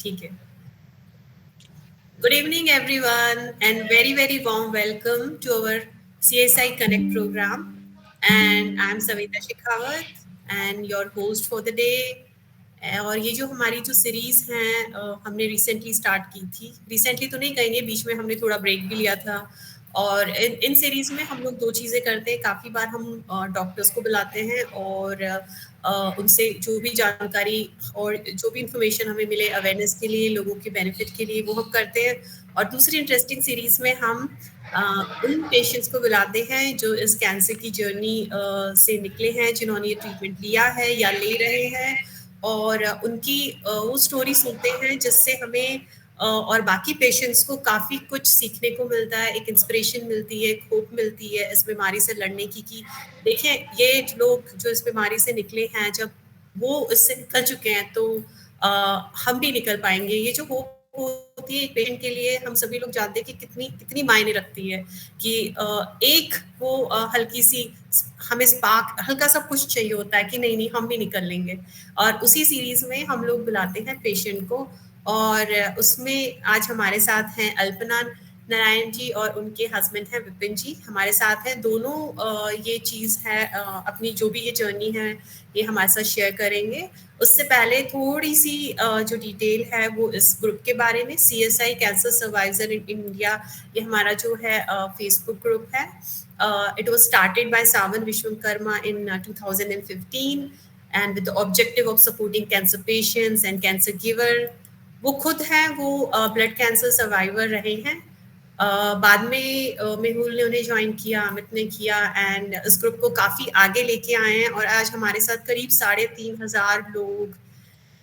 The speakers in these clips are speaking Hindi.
ठीक है. Good evening, everyone, and very, very warm welcome to our CSI Connect program. And I'm Savita Shekhawat, and your host for the day. और ये जो हमारी जो सीरीज हैं हमने रिसेंटली स्टार्ट की थी. रिसेंटली तो नहीं कहेंगे, बीच में हमने थोड़ा ब्रेक भी लिया था. और इन सीरीज में हम लोग दो चीज़ें करते हैं. काफ़ी बार हम डॉक्टर्स को बुलाते हैं और उनसे जो भी जानकारी और जो भी इंफॉर्मेशन हमें मिले अवेयरनेस के लिए, लोगों के बेनिफिट के लिए, वो हम करते हैं. और दूसरी इंटरेस्टिंग सीरीज में हम उन पेशेंट्स को बुलाते हैं जो इस कैंसर की जर्नी से निकले हैं, जिन्होंने ये ट्रीटमेंट लिया है या ले रहे हैं, और उनकी वो स्टोरी सुनते हैं जिससे हमें और बाकी पेशेंट्स को काफ़ी कुछ सीखने को मिलता है. एक इंस्पिरेशन मिलती है, एक होप मिलती है इस बीमारी से लड़ने की कि देखें, ये लोग जो इस बीमारी से निकले हैं, जब वो इससे निकल चुके हैं तो हम भी निकल पाएंगे. ये जो होप होती है एक पेशेंट के लिए, हम सभी लोग जानते हैं कि कितनी कितनी मायने रखती है. कि एक वो हल्की सी हमें स्पार्क, हल्का सा कुछ चाहिए होता है कि नहीं नहीं हम भी निकल लेंगे. और उसी सीरीज में हम लोग बुलाते हैं पेशेंट को. और उसमें आज हमारे साथ हैं अल्पना नारायण जी और उनके हस्बैंड हैं विपिन जी, हमारे साथ हैं. दोनों ये चीज़ है, अपनी जो भी ये जर्नी है ये हमारे साथ शेयर करेंगे. उससे पहले थोड़ी सी जो डिटेल है वो इस ग्रुप के बारे में. CSI cancer survivor in India, ये हमारा जो है फेसबुक ग्रुप है. It was started by Savan Vishwakarma in 2015 and with the objective of supporting cancer patients and cancer giver. वो खुद हैं, वो ब्लड कैंसर सर्वाइवर रहे हैं. बाद में मेहुल ने उन्हें ज्वाइन किया, अमित ने किया, एंड इस ग्रुप को काफ़ी आगे लेके आए हैं. और आज हमारे साथ करीब 3,500 लोग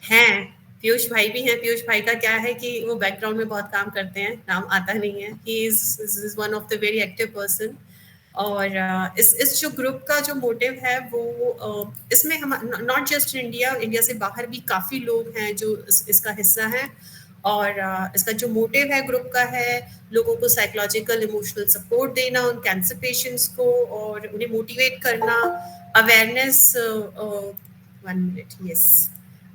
हैं. पीयूष भाई भी हैं. पीयूष भाई का क्या है कि वो बैकग्राउंड में बहुत काम करते हैं, नाम आता नहीं है. He is one of the very active person. और इस जो ग्रुप का जो मोटिव है वो इसमें हम नॉट जस्ट इंडिया, इंडिया से बाहर भी काफ़ी लोग हैं जो इसका हिस्सा हैं. और इसका जो मोटिव है ग्रुप का है लोगों को साइकोलॉजिकल इमोशनल सपोर्ट देना उन कैंसर पेशेंट्स को, और उन्हें मोटिवेट करना, awareness, one minute, yes,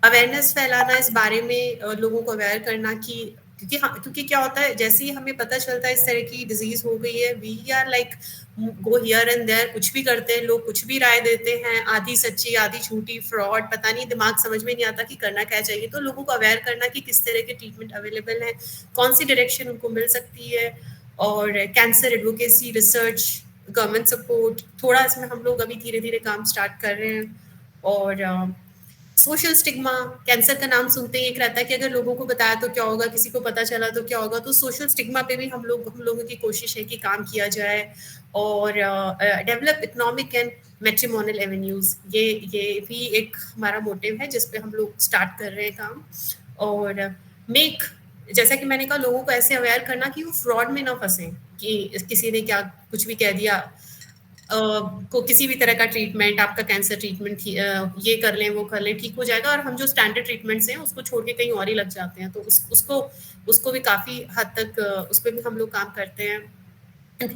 awareness फैलाना इस बारे में, लोगों को अवेयर करना कि क्योंकि क्या होता है, जैसे ही हमें पता चलता है इस तरह की डिजीज हो गई है, we are like go here and there, कुछ भी करते हैं लोग, कुछ भी राय देते हैं, आधी सच्ची आधी झूठी, फ्रॉड, पता नहीं, दिमाग समझ में नहीं आता कि करना क्या चाहिए. तो लोगों को अवेयर करना कि किस तरह के ट्रीटमेंट अवेलेबल है, कौन सी डायरेक्शन उनको मिल सकती है. और cancer advocacy, research, government support, थोड़ा इसमें हम लोग अभी धीरे धीरे काम स्टार्ट कर रहे हैं. और सोशल स्टिग्मा, कैंसर का नाम सुनते ही एक रहता है कि अगर लोगों को बताया तो क्या होगा, किसी को पता चला तो क्या होगा. तो सोशल स्टिग्मा पे भी हम लोगों की कोशिश है कि काम किया जाए. और develop economic and matrimonial avenues, ये भी एक हमारा मोटिव है जिस पे हम लोग स्टार्ट कर रहे हैं काम. और मेक, जैसा कि मैंने कहा, लोगों को ऐसे अवेयर करना कि वो फ्रॉड में ना फंसे कि किसी ने क्या कुछ भी कह दिया, को किसी भी तरह का ट्रीटमेंट, आपका कैंसर ट्रीटमेंट ये कर लें वो कर लें ठीक हो जाएगा, और हम जो स्टैंडर्ड ट्रीटमेंट्स हैं उसको छोड़ के कहीं और ही लग जाते हैं. तो उसको भी काफ़ी हद तक उस पर भी हम लोग काम करते हैं.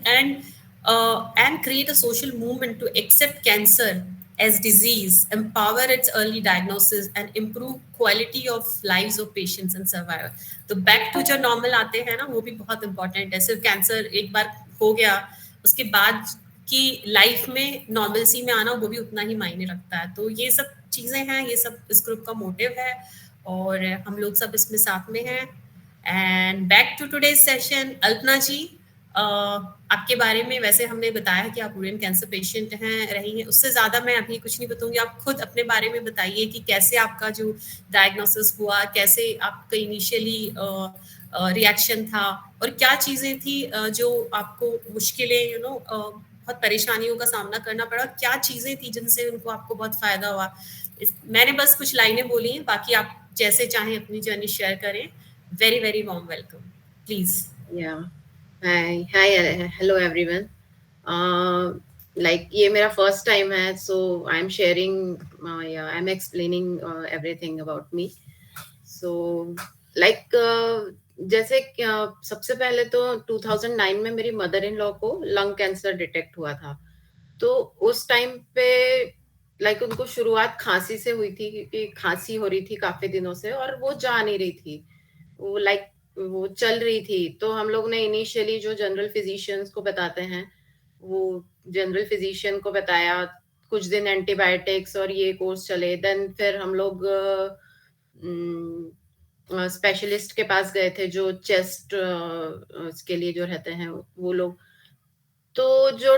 And create a social movement to accept cancer as disease, empower its early diagnosis and improve quality of lives of patients and survivor. तो बैक टू जो नॉर्मल आते हैं ना, वो भी बहुत इंपॉर्टेंट है. सिर्फ कैंसर एक बार हो गया, उसके बाद की लाइफ में नॉर्मलसी में आना वो भी उतना ही मायने रखता है. तो ये सब चीज़ें हैं, ये सब इस ग्रुप का मोटिव है, और हम लोग सब इसमें साथ में हैं. And back to today's session. Alpana ji, आपके बारे में वैसे हमने बताया कि आप यूरिन कैंसर पेशेंट हैं, रही हैं, उससे ज़्यादा मैं अभी कुछ नहीं बताऊंगी. आप खुद अपने बारे में बताइए कि कैसे आपका जो डायग्नोसिस हुआ, कैसे आपका इनिशियली रिएक्शन था, और क्या चीज़ें थी जो आपको मुश्किलें, बहुत परेशानियों का सामना करना पड़ा, क्या चीज़ें थी जिनसे उनको आपको बहुत फ़ायदा हुआ. मैंने बस कुछ लाइनें बोली हैं, बाकी आप जैसे चाहें अपनी जर्नी शेयर करें. Very very warm welcome, please. Yeah. Hi, hello everyone. Like ये मेरा first time है, so I'm sharing, I'm explaining everything about me. So like जैसे सबसे पहले तो 2009 में मेरी मदर इन लॉ को लंग कैंसर डिटेक्ट हुआ था. तो उस टाइम पे लाइक उनको शुरुआत खांसी से हुई थी, क्योंकि खांसी हो रही थी काफी दिनों से और वो जा नहीं रही थी. वो वो चल रही थी, तो हम लोग ने इनिशियली जो जनरल फिजिशियंस को बताते हैं, वो जनरल फिजिशियन को बताया, कुछ दिन एंटीबायोटिक्स और ये कोर्स चले, देन फिर हम लोग स्पेशलिस्ट के पास गए थे जो चेस्ट के लिए जो रहते हैं वो लोग। तो जो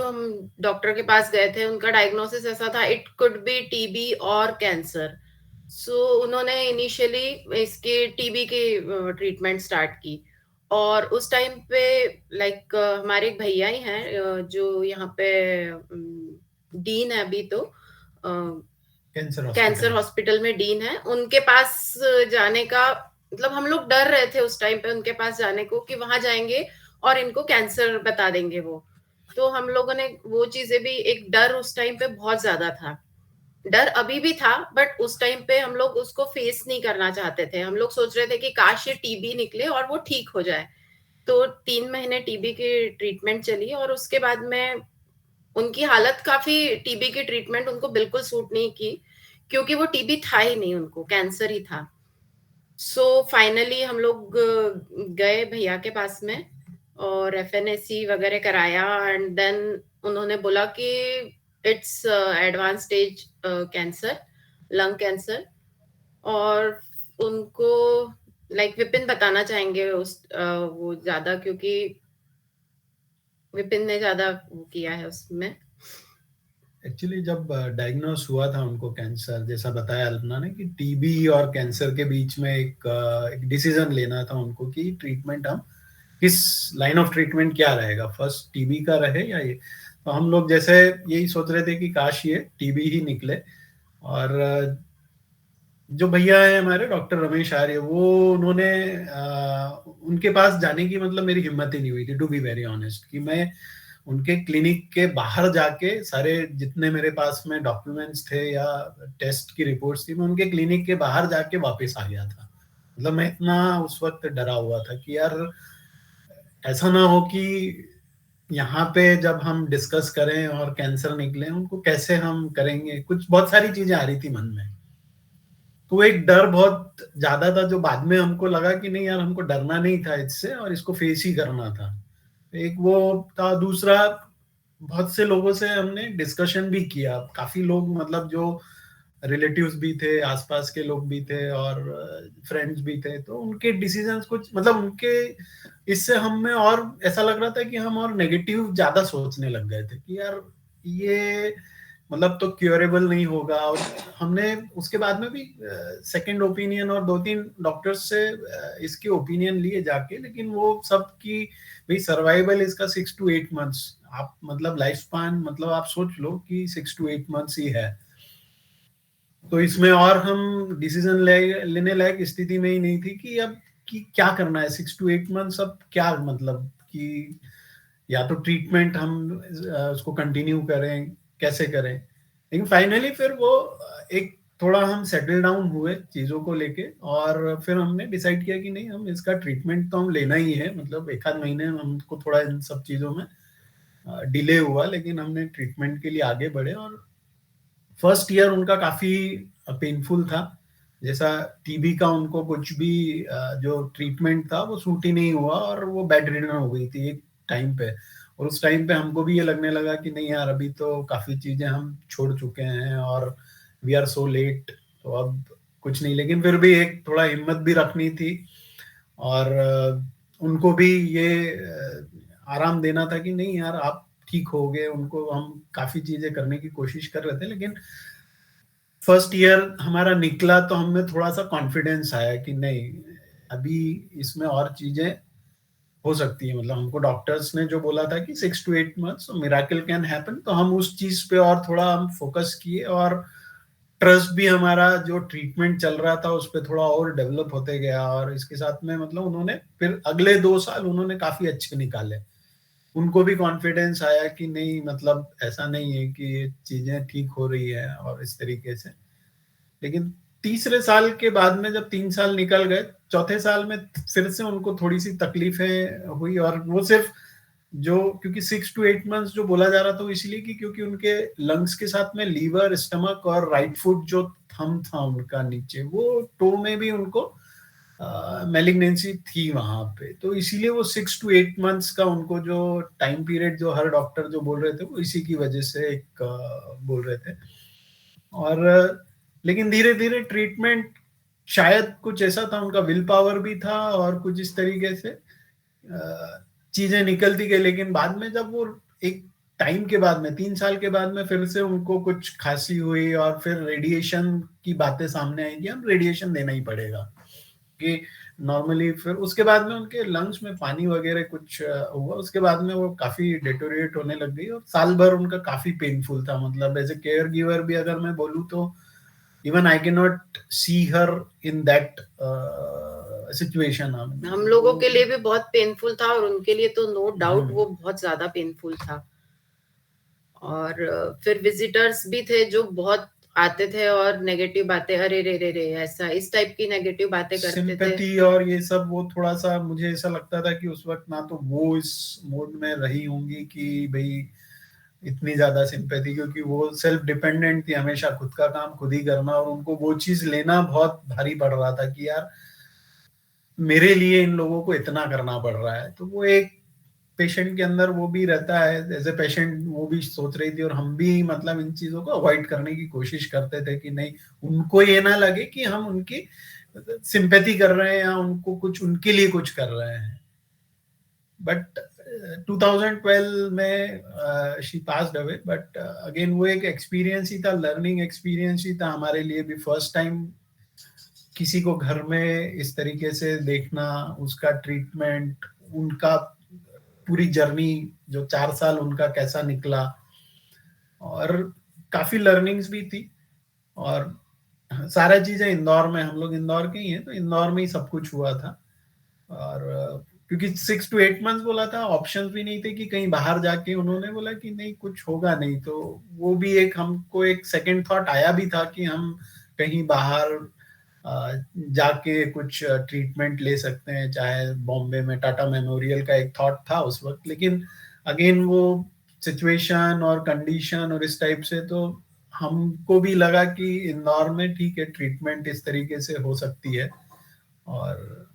हम डॉक्टर के पास गए थे, उनका डायग्नोसिस ऐसा था, इट कुड बी टीबी और कैंसर। सो उन्होंने इनिशियली इसकी टीबी की ट्रीटमेंट स्टार्ट की। और उस टाइम पे हमारे एक भैया ही हैं, जो यहाँ पे डीन है अभी तो, कैंसर हॉस्पिटल में डीन है। उनके पास जाने का मतलब, हम लोग डर रहे थे उस टाइम पे उनके पास जाने को, कि वहां जाएंगे और इनको कैंसर बता देंगे वो। तो हम लोगों ने वो चीजें भी, एक डर उस टाइम पे बहुत ज्यादा था। डर अभी भी था, बट उस टाइम पे हम लोग उसको फेस नहीं करना चाहते थे। हम लोग सोच रहे थे कि काश ये टीबी निकले और वो ठीक हो जाए। तो 3 महीने टीबी की ट्रीटमेंट चली, और उसके बाद में उनकी हालत काफी, टीबी की ट्रीटमेंट उनको बिल्कुल सूट नहीं की, क्योंकि वो टीबी था ही नहीं, उनको कैंसर ही था। सो फाइनली हम लोग गए भैया के पास में और एफएनएसी वगैरह कराया, एंड देन उन्होंने बोला कि it's advance stage cancer, lung cancer. और उनको विपिन बताना चाहेंगे वो ज्यादा, क्योंकि विपिन ने ज्यादा वो किया है उसमें। एक्चुअली जब डायग्नोस हुआ था उनको कैंसर, जैसा बताया अल्पना ने कि टीबी और कैंसर के बीच में एक डिसीजन लेना था उनको कि ट्रीटमेंट हम किस लाइन ऑफ ट्रीटमेंट क्या रहेगा, फर्स्ट टीबी का रहे या ये। तो हम लोग जैसे यही सोच रहे थे कि काश ये टीबी ही निकले। और जो भैया है हमारे डॉक्टर रमेश आर्य, वो उन्होंने उनके पास जाने की मतलब मेरी हिम्मत ही नहीं हुई थी, टू बी वेरी ऑनेस्ट, कि मैं उनके क्लिनिक के बाहर जाके सारे जितने मेरे पास में डॉक्यूमेंट्स थे या टेस्ट की रिपोर्ट्स थी, मैं उनके क्लिनिक के बाहर जाके वापस आ गया था। मतलब मैं इतना उस वक्त डरा हुआ था कि यार ऐसा ना हो कि यहाँ पे जब हम डिस्कस करें और कैंसर निकले, उनको कैसे हम करेंगे, कुछ बहुत सारी चीजें आ रही थी मन में। तो एक डर बहुत ज्यादा था, जो बाद में हमको लगा कि नहीं यार, हमको डरना नहीं था इससे और इसको फेस ही करना था। एक वो था। दूसरा, बहुत से लोगों से हमने डिस्कशन भी किया, काफी लोग मतलब जो रिलेटिव्स भी थे, आसपास के लोग भी थे और फ्रेंड्स भी थे, तो उनके डिसीजंस कुछ मतलब उनके इससे हमें और ऐसा लग रहा था कि हम और नेगेटिव ज्यादा सोचने लग गए थे कि यार ये मतलब तो क्योरेबल नहीं होगा। और हमने उसके बाद में भी सेकंड ओपिनियन और 2-3 डॉक्टर्स से इसके ओपिनियन लिए जाके, लेकिन वो सब की भाई सर्वाइवल इसका 6 to 8 months, आप मतलब लाइफ स्पान मतलब आप सोच लो कि 6 to 8 months ही है। तो इसमें और हम डिसीजन लेने लायक स्थिति में ही नहीं थी कि अब कि क्या करना है 6 to 8 months, अब क्या मतलब कि या तो ट्रीटमेंट हम उसको कंटिन्यू करें, कैसे करें। लेकिन फाइनली फिर वो एक थोड़ा हम सेटल डाउन हुए चीजों को लेके, और फिर हमने डिसाइड किया कि नहीं, हम इसका ट्रीटमेंट तो हम लेना ही है। मतलब 1 आध महीने हमको थोड़ा इन सब चीजों में डिले हुआ, लेकिन हमने ट्रीटमेंट के लिए आगे बढ़े। और फर्स्ट ईयर उनका काफी पेनफुल था। जैसा टीबी का उनको कुछ भी जो ट्रीटमेंट था वो सूट ही नहीं हुआ, और वो बेड रिडन हो गई थी एक टाइम पे। और उस टाइम पे हमको भी ये लगने लगा कि नहीं यार, अभी तो काफी चीजें हम छोड़ चुके हैं और वी आर सो लेट, तो अब कुछ नहीं। लेकिन फिर भी एक थोड़ा हिम्मत भी रखनी थी, और उनको भी ये आराम देना था कि नहीं यार, आप ठीक हो गए। उनको हम काफी चीजें करने की कोशिश कर रहे थे, लेकिन फर्स्ट ईयर हमारा निकला तो हमें थोड़ा सा कॉन्फिडेंस आया कि नहीं, अभी इसमें और चीजें हो सकती है। मतलब हमको डॉक्टर्स ने जो बोला था कि 6 to 8 months miracle can happen, तो हम उस चीज पे और थोड़ा हम फोकस किए, और ट्रस्ट भी हमारा जो ट्रीटमेंट चल रहा था उस पर थोड़ा और डेवलप होते गया। और इसके साथ में मतलब उन्होंने फिर अगले 2 साल उन्होंने काफी अच्छे निकाले। उनको भी कॉन्फिडेंस आया कि नहीं, मतलब ऐसा नहीं है कि ये चीजें ठीक हो रही है और इस तरीके से। लेकिन तीसरे साल के बाद में जब 3 साल निकल गए, चौथे साल में फिर से उनको थोड़ी सी तकलीफें हुई। और वो सिर्फ जो, क्योंकि 6 to 8 months जो बोला जा रहा था वो इसलिए कि क्योंकि उनके लंग्स के साथ में लीवर, स्टमक और राइट फुट जो थम था उनका नीचे, वो टो में भी उनको मेलिग्नेंसी थी वहां पे, तो इसीलिए वो 6 to 8 months का उनको जो टाइम पीरियड जो हर डॉक्टर जो बोल रहे थे वो इसी की वजह से एक बोल रहे थे। और लेकिन धीरे धीरे ट्रीटमेंट शायद कुछ ऐसा था, उनका विल पावर भी था और कुछ इस तरीके से चीजें निकलती गई। लेकिन बाद में जब वो एक टाइम के बाद में 3 साल के बाद में फिर से उनको कुछ खांसी हुई और फिर रेडिएशन की बातें सामने आई कि हम रेडिएशन देना ही पड़ेगा कि नॉर्मली। फिर उसके बाद में उनके लंग्स में पानी वगैरह कुछ हुआ, उसके बाद में वो काफी डेटोरिएट होने लग गई और साल भर उनका काफी पेनफुल था। मतलब एज ए केयर गिवर भी अगर मैं बोलूँ तो even I can not see her in that situation. हम लोगों के लिए भी बहुत पेनफुल था और उनके लिए तो नो डाउट वो बहुत ज्यादा पेनफुल था। और फिर विजिटर्स भी थे जो बहुत आते थे और नेगेटिव बातें, अरे रे रे रे ऐसा, इस टाइप की नेगेटिव बातें करते थे। सिंपैथी और ये सब वो थोड़ा सा मुझे ऐसा लगता था कि उस वक्त ना तो वो इस मोड में रही होंगी कि भाई इतनी ज्यादा सिंपैथी, क्योंकि वो सेल्फ डिपेंडेंट थी, हमेशा खुद का काम खुद ही करना और उनको वो चीज लेना बहुत भारी पड़ रहा था कि यार मेरे लिए इन लोगों को इतना करना पड़ रहा है। तो वो एक पेशेंट के अंदर वो भी रहता है, एज ए पेशेंट वो भी सोच रही थी और हम भी मतलब इन चीजों को अवॉइड करने की कोशिश करते थे कि नहीं उनको ये ना लगे कि हम उनकी सिंपैथी कर रहे हैं या उनको कुछ उनके लिए कुछ कर रहे हैं। बट 2012 में she passed away, but again वो एक एक्सपीरियंस ही था, लर्निंग एक्सपीरियंस ही था हमारे लिए भी। फर्स्ट टाइम किसी को घर में इस तरीके से देखना, उसका ट्रीटमेंट, उनका पूरी जर्नी जो 4 साल उनका कैसा निकला, और काफी लर्निंग्स भी थी। और सारा चीजें इंदौर में, हम लोग इंदौर के ही हैं तो इंदौर में ही सब कुछ हुआ था। और क्योंकि 6 to 8 months बोला था, ऑप्शन भी नहीं थे कि कहीं बाहर जाके, उन्होंने बोला कि नहीं कुछ होगा नहीं। तो वो भी एक हमको एक सेकंड थॉट आया भी था कि हम कहीं बाहर जाके कुछ ट्रीटमेंट ले सकते हैं, चाहे बॉम्बे में टाटा मेमोरियल का एक थॉट था उस वक्त। लेकिन अगेन वो सिचुएशन और कंडीशन और इस टाइप से तो हमको भी लगा कि इंदौर में ठीक है ट्रीटमेंट इस तरीके से हो सकती है। और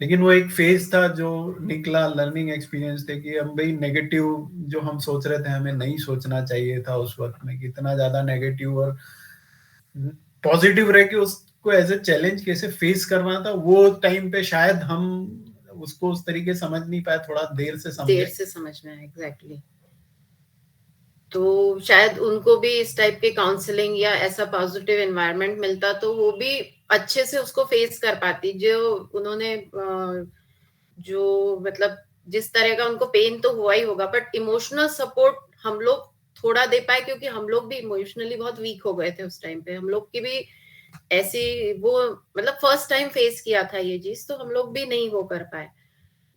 लेकिन वो एक फेज था जो निकला, लर्निंग एक्सपीरियंस थे कि हम भाई नेगेटिव जो हम सोच रहे थे हमें नहीं सोचना चाहिए था उस वक्त में, कितना ज्यादा नेगेटिव और पॉजिटिव रह के उसको एज ए चैलेंज कैसे फेस करना था। वो टाइम पे शायद हम उसको उस तरीके समझ नहीं पाए, थोड़ा देर से समझ में आया। एग्जैक्टली। तो शायद उनको भी इस टाइप के काउंसलिंग या ऐसा पॉजिटिव एनवायरनमेंट मिलता तो वो भी अच्छे से उसको फेस कर पाती। जो उन्होंने जो मतलब जिस तरह का उनको पेन तो हुआ ही होगा, बट इमोशनल सपोर्ट हम लोग थोड़ा दे पाए, क्योंकि हम लोग भी इमोशनली बहुत वीक हो गए थे उस टाइम पे। हम लोग की भी ऐसी वो मतलब फर्स्ट टाइम फेस किया था ये चीज, तो हम लोग भी नहीं वो कर पाए।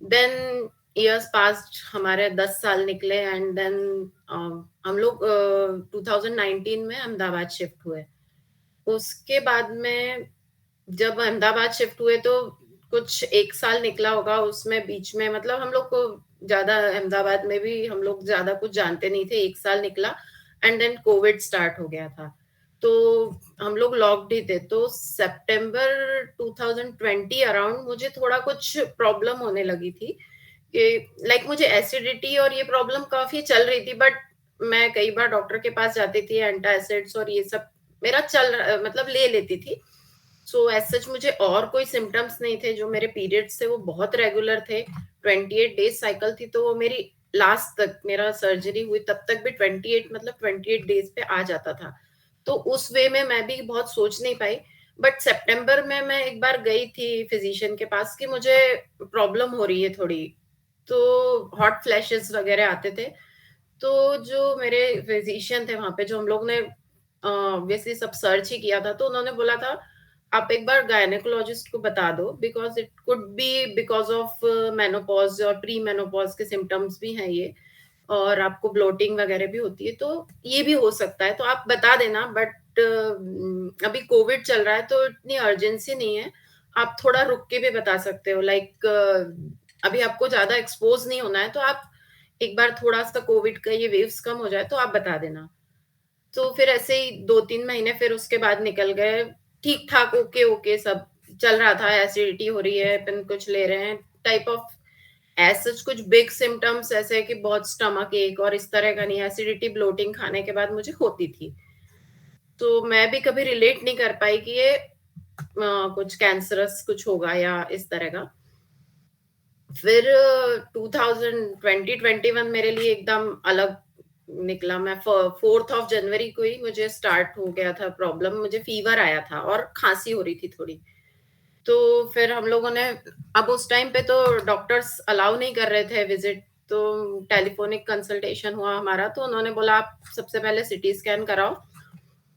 देन इयर्स पास्ट, हमारे 10 साल निकले एंड देन हम लोग 2019 में अहमदाबाद शिफ्ट हुए। उसके बाद में जब अहमदाबाद शिफ्ट हुए तो कुछ 1 साल निकला होगा, उसमें बीच में मतलब हम लोग को ज्यादा अहमदाबाद में भी हम लोग ज्यादा कुछ जानते नहीं थे। 1 साल निकला एंड देन कोविड स्टार्ट हो गया था, तो हम लोग लॉक्ड ही थे। तो सितंबर 2020 अराउंड मुझे थोड़ा कुछ प्रॉब्लम होने लगी थी कि लाइक मुझे एसिडिटी और ये प्रॉब्लम काफी चल रही थी, बट मैं कई बार डॉक्टर के पास जाती थी, एंटासिड्स और ये सब मेरा मतलब ले लेती थी। सो एज सच मुझे और कोई सिम्टम्स नहीं थे। जो मेरे पीरियड्स थे वो बहुत रेगुलर थे, 28 डेज साइकिल थी, तो वो मेरी लास्ट तक, मेरा सर्जरी हुई तब तक भी 28 मतलब 28 डेज पे आ जाता था। तो उस वे में मैं भी बहुत सोच नहीं पाई। बट सितंबर में मैं एक बार गई थी फिजिशियन के पास कि मुझे प्रॉब्लम हो रही है थोड़ी, तो हॉट फ्लैशेस वगैरह आते थे। तो जो मेरे फिजिशियन थे वहां पे, जो हम लोग ने ऑब्वियसली सब सर्च ही किया था, तो उन्होंने बोला था आप एक बार गायनेकोलॉजिस्ट को बता दो, because it could be because of menopause और प्री मेनोपॉज के सिम्टम्स भी हैं ये, और आपको ब्लोटिंग वगैरह भी होती है, तो ये भी हो सकता है, तो आप बता देना। बट अभी कोविड चल रहा है तो इतनी अर्जेंसी नहीं है, आप थोड़ा रुक के भी बता सकते हो। लाइक अभी आपको ज्यादा एक्सपोज नहीं होना है, तो आप एक बार थोड़ा सा कोविड का ये वेव्स कम हो जाए तो आप बता देना। तो फिर ऐसे ही 2-3 महीने फिर उसके बाद निकल गए, ठीक ठाक, ओके ओके सब चल रहा था, एसिडिटी हो रही है, पेन कुछ ले रहे हैं टाइप ऑफ, ऐसे कुछ बिग सिम्टम्स ऐसे कि बहुत स्टमक एक और इस तरह का नहीं, एसिडिटी ब्लोटिंग खाने के बाद मुझे होती थी। तो मैं भी कभी रिलेट नहीं कर पाई कि ये कुछ कैंसरस कुछ होगा या इस तरह का। फिर 2021 मेरे लिए एकदम अलग निकला। मैं 4th ऑफ जनवरी को ही मुझे स्टार्ट हो गया था प्रॉब्लम, मुझे फीवर आया था और खांसी हो रही थी थोड़ी। तो फिर हम लोगों ने, अब उस टाइम पे तो डॉक्टर्स अलाउ नहीं कर रहे थे विजिट, तो टेलीफोनिक कंसल्टेशन हुआ हमारा, तो उन्होंने बोला आप सबसे पहले सिटी स्कैन कराओ।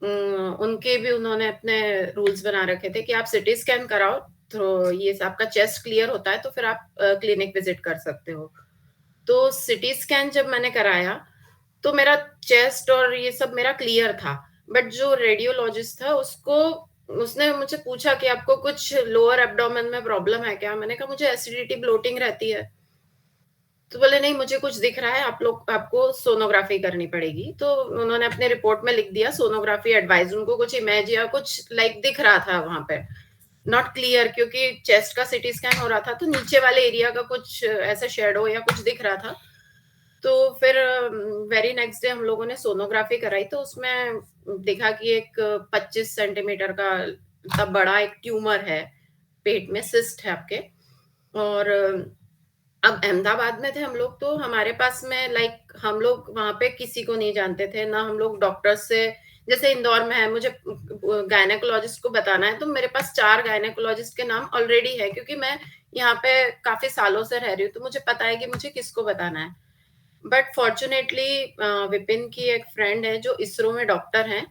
उनके भी उन्होंने अपने रूल्स बना रखे थे कि आप सिटी स्कैन कराओ, तो ये आपका चेस्ट क्लियर होता है तो फिर आप क्लिनिक विजिट कर सकते हो। तो सिटी स्कैन जब मैंने कराया तो मेरा चेस्ट और ये सब मेरा क्लियर था, बट जो रेडियोलॉजिस्ट था उसको, उसने मुझसे पूछा कि आपको कुछ लोअर एब्डोमेन में प्रॉब्लम है क्या? मैंने कहा मुझे एसिडिटी ब्लोटिंग रहती है। तो बोले नहीं मुझे कुछ दिख रहा है, आपको सोनोग्राफी करनी पड़ेगी। तो उन्होंने अपने रिपोर्ट में लिख दिया सोनोग्राफी एडवाइज, उनको कुछ इमेज या कुछ लाइक दिख रहा था वहां पे, नॉट क्लियर, क्योंकि चेस्ट का सीटी स्कैन हो रहा था तो नीचे वाले एरिया का कुछ ऐसा शेडो या कुछ दिख रहा था। तो फिर वेरी नेक्स्ट डे हम लोगों ने सोनोग्राफी कराई, तो उसमें देखा कि एक 25 सेंटीमीटर का तब बड़ा एक ट्यूमर है पेट में, सिस्ट है आपके। और अब अहमदाबाद में थे हम लोग, तो हमारे पास में लाइक हम लोग वहां पे किसी को नहीं जानते थे ना, हम लोग डॉक्टर से, जैसे इंदौर में है, मुझे गायनेकोलॉजिस्ट को बताना है तो मेरे पास 4 गायनेकोलॉजिस्ट के नाम ऑलरेडी है, क्योंकि मैं यहाँ पे काफी सालों से रह रही हूँ, तो मुझे पता है कि मुझे किसको बताना है। बट फॉर्चुनेटली विपिन की एक फ्रेंड है जो इसरो में डॉक्टर हैं,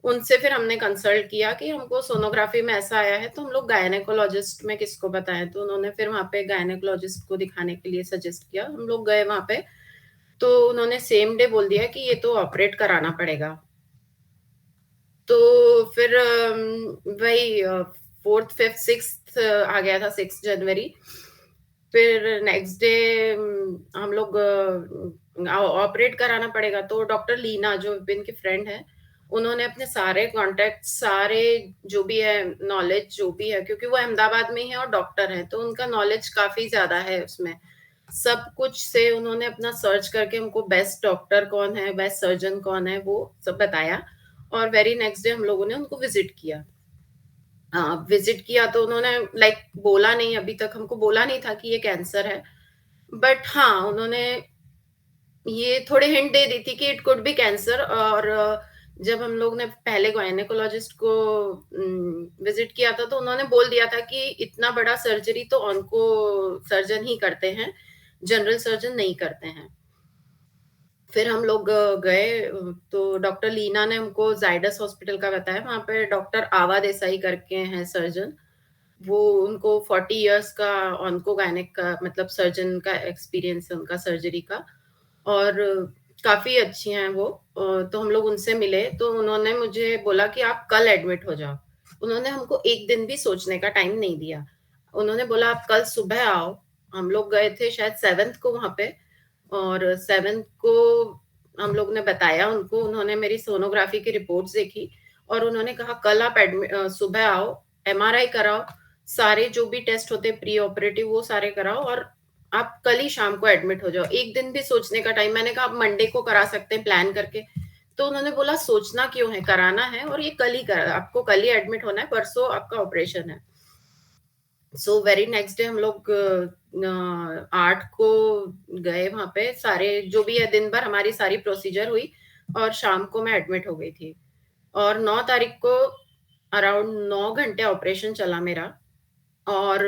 उनसे फिर हमने कंसल्ट किया कि हमको सोनोग्राफी में ऐसा आया है तो हम लोग गायनेकोलॉजिस्ट में किसको बताएं, तो उन्होंने फिर वहां पे गायनेकोलॉजिस्ट को दिखाने के लिए सजेस्ट किया। हम लोग गए वहां पे, तो उन्होंने सेम डे बोल दिया कि ये तो ऑपरेट कराना पड़ेगा। तो फिर वही 4th 5th 6th आ गया था, 6 जनवरी। फिर नेक्स्ट डे हम लोग ऑपरेट कराना पड़ेगा, तो डॉक्टर लीना जो विपिन की फ्रेंड है, उन्होंने अपने सारे कॉन्टेक्ट, सारे जो भी है नॉलेज जो भी है, क्योंकि वो अहमदाबाद में ही है और डॉक्टर है तो उनका नॉलेज काफी ज्यादा है उसमें, सब कुछ से उन्होंने अपना सर्च करके हमको बेस्ट डॉक्टर कौन है, बेस्ट सर्जन कौन है, वो सब बताया। और वेरी नेक्स्ट डे हम लोगों ने उनको विजिट किया। विजिट किया तो उन्होंने लाइक बोला नहीं, अभी तक हमको बोला नहीं था कि ये कैंसर है, बट हाँ उन्होंने ये थोड़े हिंट दे दी थी कि इट कुड बी कैंसर। और जब हम लोग ने पहले गायनेकोलॉजिस्ट को विजिट किया था तो उन्होंने बोल दिया था कि इतना बड़ा सर्जरी तो ऑन्को सर्जन ही करते हैं, जनरल सर्जन नहीं करते हैं। फिर हम लोग गए, तो डॉक्टर लीना ने हमको जाइडस हॉस्पिटल का बताया, वहां पे डॉक्टर आवा देसाई करके हैं सर्जन, वो उनको 40 इयर्स का ऑन्को गायनेक का मतलब सर्जन का एक्सपीरियंस है उनका सर्जरी का, और काफी अच्छी हैं वो। तो हम लोग उनसे मिले तो उन्होंने मुझे बोला कि आप कल एडमिट हो जाओ। उन्होंने हमको एक दिन भी सोचने का टाइम नहीं दिया, उन्होंने बोला आप कल सुबह आओ। हम लोग गए थे शायद 7th को वहां पे, और 7th को हम लोग ने बताया उनको, उन्होंने मेरी सोनोग्राफी की रिपोर्ट्स देखी और उन्होंने कहा कल आप सुबह आओ, एमआरआई कराओ, सारे जो भी टेस्ट होते प्री ऑपरेटिव वो सारे कराओ और आप कल ही शाम को एडमिट हो जाओ। एक दिन भी सोचने का टाइम, मैंने कहा आप मंडे को करा सकते हैं प्लान करके, तो उन्होंने बोला सोचना क्यों है, कराना है और ये कल ही करा, आपको कल ही एडमिट होना है, परसों आपका ऑपरेशन है। सो वेरी नेक्स्ट डे हम लोग 8 को गए वहां पे, सारे जो भी है दिन भर हमारी सारी प्रोसीजर हुई और शाम को मैं एडमिट हो गई थी। और 9 तारीख को अराउंड 9 घंटे ऑपरेशन चला मेरा और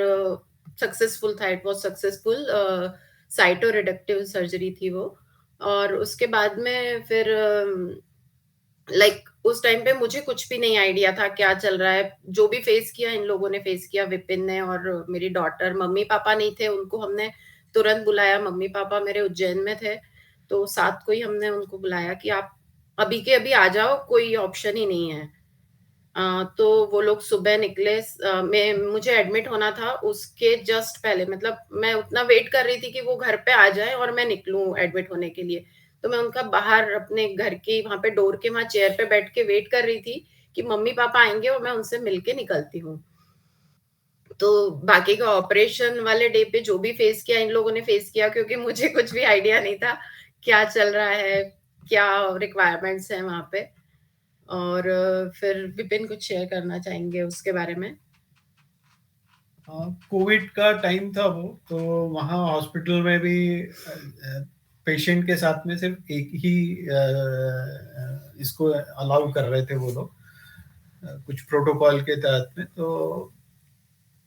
सक्सेसफुल था, it was successful, cytoreductive surgery थी वो। और उसके बाद में फिर लाइक उस टाइम पे मुझे कुछ भी नहीं आइडिया था क्या चल रहा है, जो भी फेस किया इन लोगों ने फेस किया, विपिन ने और मेरी डॉटर। मम्मी पापा नहीं थे, उनको हमने तुरंत बुलाया, मम्मी पापा मेरे उज्जैन में थे, तो 7 को ही हमने उनको बुलाया कि आप अभी के अभी आ जाओ, कोई ऑप्शन ही नहीं है। तो वो लोग सुबह निकले, मैं मुझे एडमिट होना था उसके जस्ट पहले, मतलब मैं उतना वेट कर रही थी कि वो घर पे आ जाए और मैं निकलूं एडमिट होने के लिए, तो मैं उनका बाहर अपने घर के वहां पे डोर के वहां चेयर पे बैठ के वेट कर रही थी कि मम्मी पापा आएंगे और मैं उनसे मिलके निकलती हूँ। तो बाकी का ऑपरेशन वाले डे पे जो भी फेस किया इन लोगों ने फेस किया, क्योंकि मुझे कुछ भी आइडिया नहीं था क्या चल रहा है, क्या रिक्वायरमेंट्स है वहां पे। और फिर विपिन कुछ शेयर करना चाहेंगे उसके बारे में? कोविड का टाइम था वो, तो वहाँ हॉस्पिटल में भी पेशेंट के साथ में सिर्फ एक ही इसको अलाउ कर रहे थे वो लोग, कुछ प्रोटोकॉल के तहत में। तो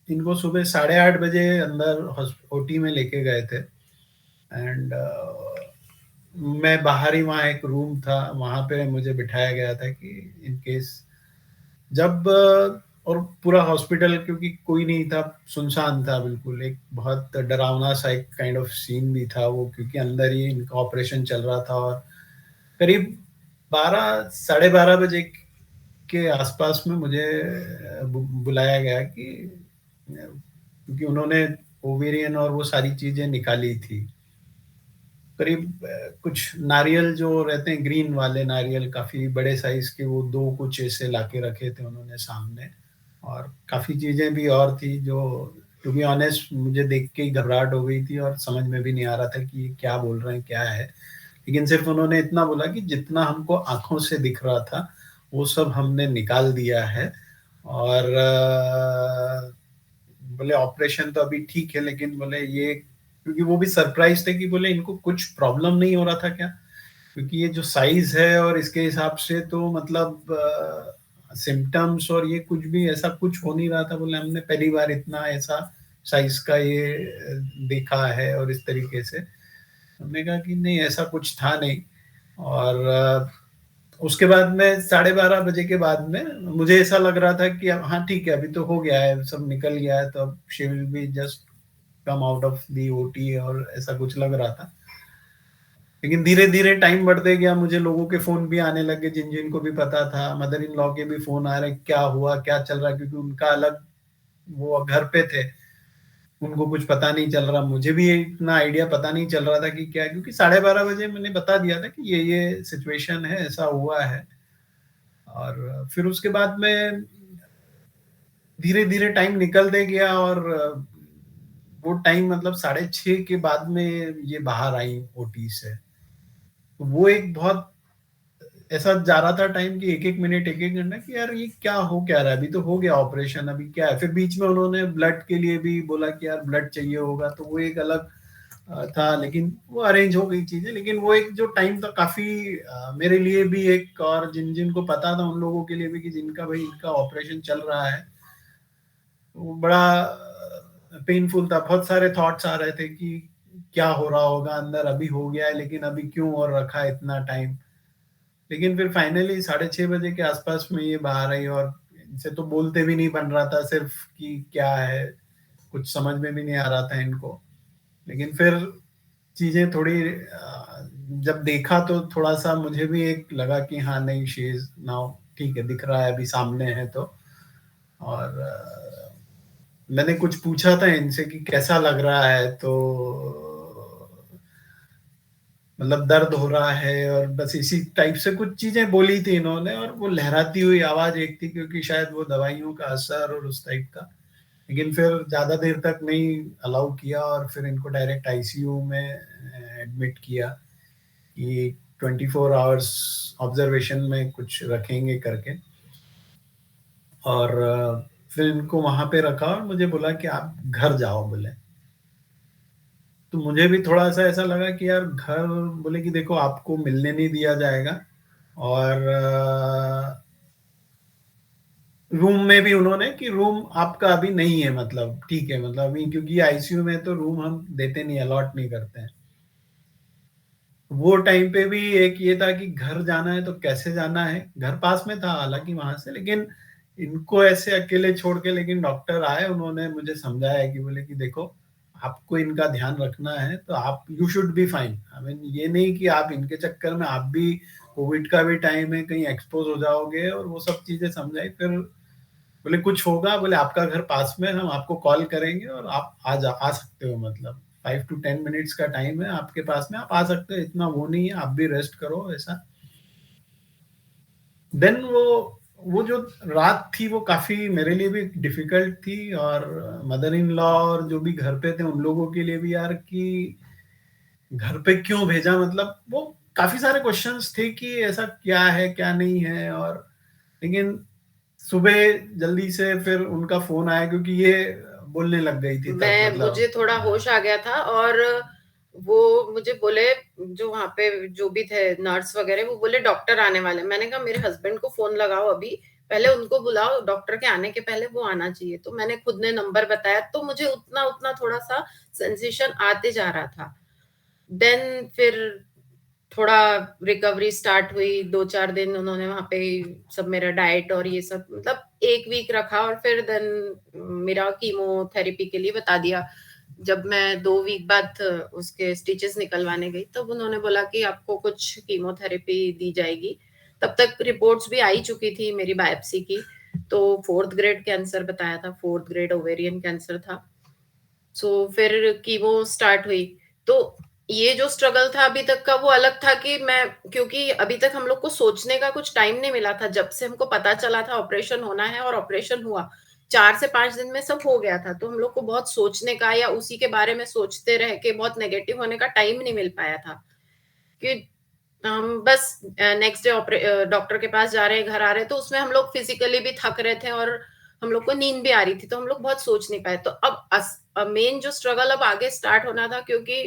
इनको सुबह 8:30 बजे अंदर ओटी में लेके गए थे। एंड मैं बाहर ही, वहाँ एक रूम था, वहाँ पे मुझे बिठाया गया था कि इन केस जब और पूरा हॉस्पिटल क्योंकि कोई नहीं था, सुनसान था बिल्कुल, एक बहुत डरावना सा एक काइंड ऑफ सीन भी था वो, क्योंकि अंदर ही इनका ऑपरेशन चल रहा था। और करीब 12 साढ़े 12 बजे के आसपास में मुझे बुलाया गया कि क्योंकि उन्होंने ओवेरियन और वो सारी चीजें निकाली थी। करीब कुछ नारियल जो रहते हैं ग्रीन वाले नारियल, काफी बड़े साइज के, वो दो कुछ ऐसे लाके रखे थे उन्होंने सामने। और काफी चीजें भी और थी जो टू बी ऑनेस्ट मुझे देख के ही घबराहट हो गई थी, और समझ में भी नहीं आ रहा था कि ये क्या बोल रहे हैं, क्या है। लेकिन सिर्फ उन्होंने इतना बोला कि जितना हमको आंखों से दिख रहा था वो सब हमने निकाल दिया है। और बोले ऑपरेशन तो अभी ठीक है, लेकिन बोले ये, क्योंकि वो भी सरप्राइज थे कि बोले इनको कुछ प्रॉब्लम नहीं हो रहा था क्या, क्योंकि ये जो साइज है और इसके हिसाब से तो मतलब सिम्टम्स और ये कुछ भी ऐसा कुछ हो नहीं रहा था। बोले हमने पहली बार इतना ऐसा साइज का ये देखा है, और इस तरीके से हमने कहा कि नहीं ऐसा कुछ था नहीं। और उसके बाद में 12:30 बजे के बाद में मुझे ऐसा लग रहा था कि अब हाँ ठीक है, अभी तो हो गया है, सब निकल गया है, तो अब she will be just come out of the OT, और ऐसा कुछ लग रहा था। लेकिन धीरे धीरे टाइम बढ़ते गया, मुझे लोगों के फोन भी आने लगे जिन जिनको भी पता था, मदर इन लॉ के भी फोन आ रहे, क्या हुआ, क्या चल रहा है, क्योंकि उनका अलग, वो घर पे थे, उनको कुछ पता नहीं चल रहा, मुझे भी इतना आइडिया पता नहीं चल रहा था कि क्या है, क्योंकि 12:30 बजे मैंने बता दिया था कि ये सिचुएशन है, ऐसा हुआ है। और फिर उसके बाद में धीरे धीरे टाइम निकलते गया, और वो टाइम मतलब 6:30 के बाद में ये बाहर आई ओटी से। तो वो एक बहुत ऐसा जा रहा था टाइम कि एक एक मिनट, एक एक घंटा, कि यार ये क्या हो क्या रहा है, अभी तो हो गया ऑपरेशन, अभी क्या है। फिर बीच में उन्होंने ब्लड के लिए भी बोला कि यार ब्लड चाहिए होगा, तो वो एक अलग था, लेकिन वो अरेंज हो गई चीजें। लेकिन वो एक जो टाइम था काफी मेरे लिए भी एक, और जिन जिनको पता था उन लोगों के लिए भी, कि जिनका भाई इनका ऑपरेशन चल रहा है, वो बड़ा पेनफुल था। बहुत सारे थॉट्स आ रहे थे कि क्या हो रहा होगा अंदर, अभी हो गया है लेकिन अभी क्यों और रखा है इतना टाइम। लेकिन फिर फाइनली 6:30 बजे के आसपास में ये बाहर आई, और इनसे तो बोलते भी नहीं बन रहा था, सिर्फ कि क्या है, कुछ समझ में भी नहीं आ रहा था इनको। लेकिन फिर चीजें थोड़ी जब देखा तो थोड़ा सा मुझे भी एक लगा कि हाँ नहीं, शी इज नाउ ठीक है, दिख रहा है अभी सामने है तो। और मैंने कुछ पूछा था इनसे कि कैसा लग रहा है, तो मतलब दर्द हो रहा है, और बस इसी टाइप से कुछ चीजें बोली थी इन्होंने। और वो लहराती हुई आवाज एक थी, क्योंकि शायद वो दवाइयों का असर और उस टाइप का। लेकिन फिर ज्यादा देर तक नहीं अलाउ किया, और फिर इनको डायरेक्ट आईसीयू में एडमिट किया कि 24 आवर्स ऑब्जर्वेशन में कुछ रखेंगे करके। और फिर इनको वहां पे रखा, और मुझे बोला कि आप घर जाओ बोले। तो मुझे भी थोड़ा सा ऐसा लगा कि यार घर, बोले कि देखो आपको मिलने नहीं दिया जाएगा, और रूम में भी उन्होंने कि रूम आपका अभी नहीं है, मतलब ठीक है, मतलब अभी क्योंकि आईसीयू में तो रूम हम देते नहीं, अलॉट नहीं करते हैं। वो टाइम पे भी एक ये था कि घर जाना है तो कैसे जाना है, घर पास में था हालांकि वहां से, लेकिन इनको ऐसे अकेले छोड़ के। लेकिन डॉक्टर आए, उन्होंने मुझे समझाया कि बोले कि देखो आपको इनका ध्यान रखना है, तो आप you should be fine. I mean ये नहीं कि आप इनके चक्कर में, आप भी कोविड का भी टाइम है, कहीं एक्सपोज हो जाओगे, और वो सब चीजें समझाई। फिर बोले कुछ होगा, बोले आपका घर पास में, हम आपको कॉल करेंगे और आप आ सकते हो, मतलब 5 to 10 मिनट्स का टाइम है आपके पास में, आप आ सकते हो, इतना वो नहीं है, आप भी रेस्ट करो ऐसा। देन वो वो जो रात थी वो काफी मेरे लिए भी डिफिकल्ट थी, और मदर इन लॉ और जो भी घर पे थे उन लोगों के लिए भी यार, कि घर पे क्यों भेजा, मतलब वो काफी सारे क्वेश्चंस थे कि ऐसा क्या है क्या नहीं है। और लेकिन सुबह जल्दी से फिर उनका फोन आया, क्योंकि ये बोलने लग गई थी तब, मुझे मतलब थोड़ा होश आ गया था, और वो मुझे बोले, जो वहां पे जो भी थे नर्स वगैरह, वो बोले डॉक्टर आने वाले। मैंने कहा मेरे हस्बैंड को फोन लगाओ, अभी पहले उनको बुलाओ, डॉक्टर के आने के पहले वो आना चाहिए। तो मैंने खुद ने नंबर बताया, तो मुझे उतना उतना थोड़ा सा सेंसेशन आते जा रहा था। देन फिर थोड़ा रिकवरी स्टार्ट हुई। 2-4 दिन उन्होंने वहां पे सब मेरा डाइट और ये सब, मतलब 1 वीक रखा, और फिर देन मेरा कीमोथेरेपी के लिए बता दिया। जब मैं 2 वीक बाद उसके स्टिचेस निकलवाने गई, तब उन्होंने बोला कि आपको कुछ कीमोथेरेपी दी जाएगी। तब तक रिपोर्ट्स भी आई चुकी थी मेरी बायोप्सी की, तो 4th ग्रेड कैंसर बताया था, 4th ग्रेड ओवेरियन कैंसर था। सो फिर कीमो स्टार्ट हुई। तो ये जो स्ट्रगल था अभी तक का, वो अलग था कि मैं, क्योंकि अभी तक हम लोग को सोचने का कुछ टाइम नहीं मिला था। जब से हमको पता चला था ऑपरेशन होना है, और ऑपरेशन हुआ 4 से 5 दिन में सब हो गया था, तो हम लोग को बहुत सोचने का या उसी के बारे में सोचते रह के बहुत नेगेटिव होने का टाइम नहीं मिल पाया था। कि हम बस नेक्स्ट डे डॉक्टर के पास जा रहे हैं, घर आ रहे हैं, तो उसमें हम लोग फिजिकली भी थक रहे थे, और हम लोग को नींद भी आ रही थी, तो हम लोग बहुत सोच नहीं पाए। तो अब मेन जो स्ट्रगल अब आगे स्टार्ट होना था, क्योंकि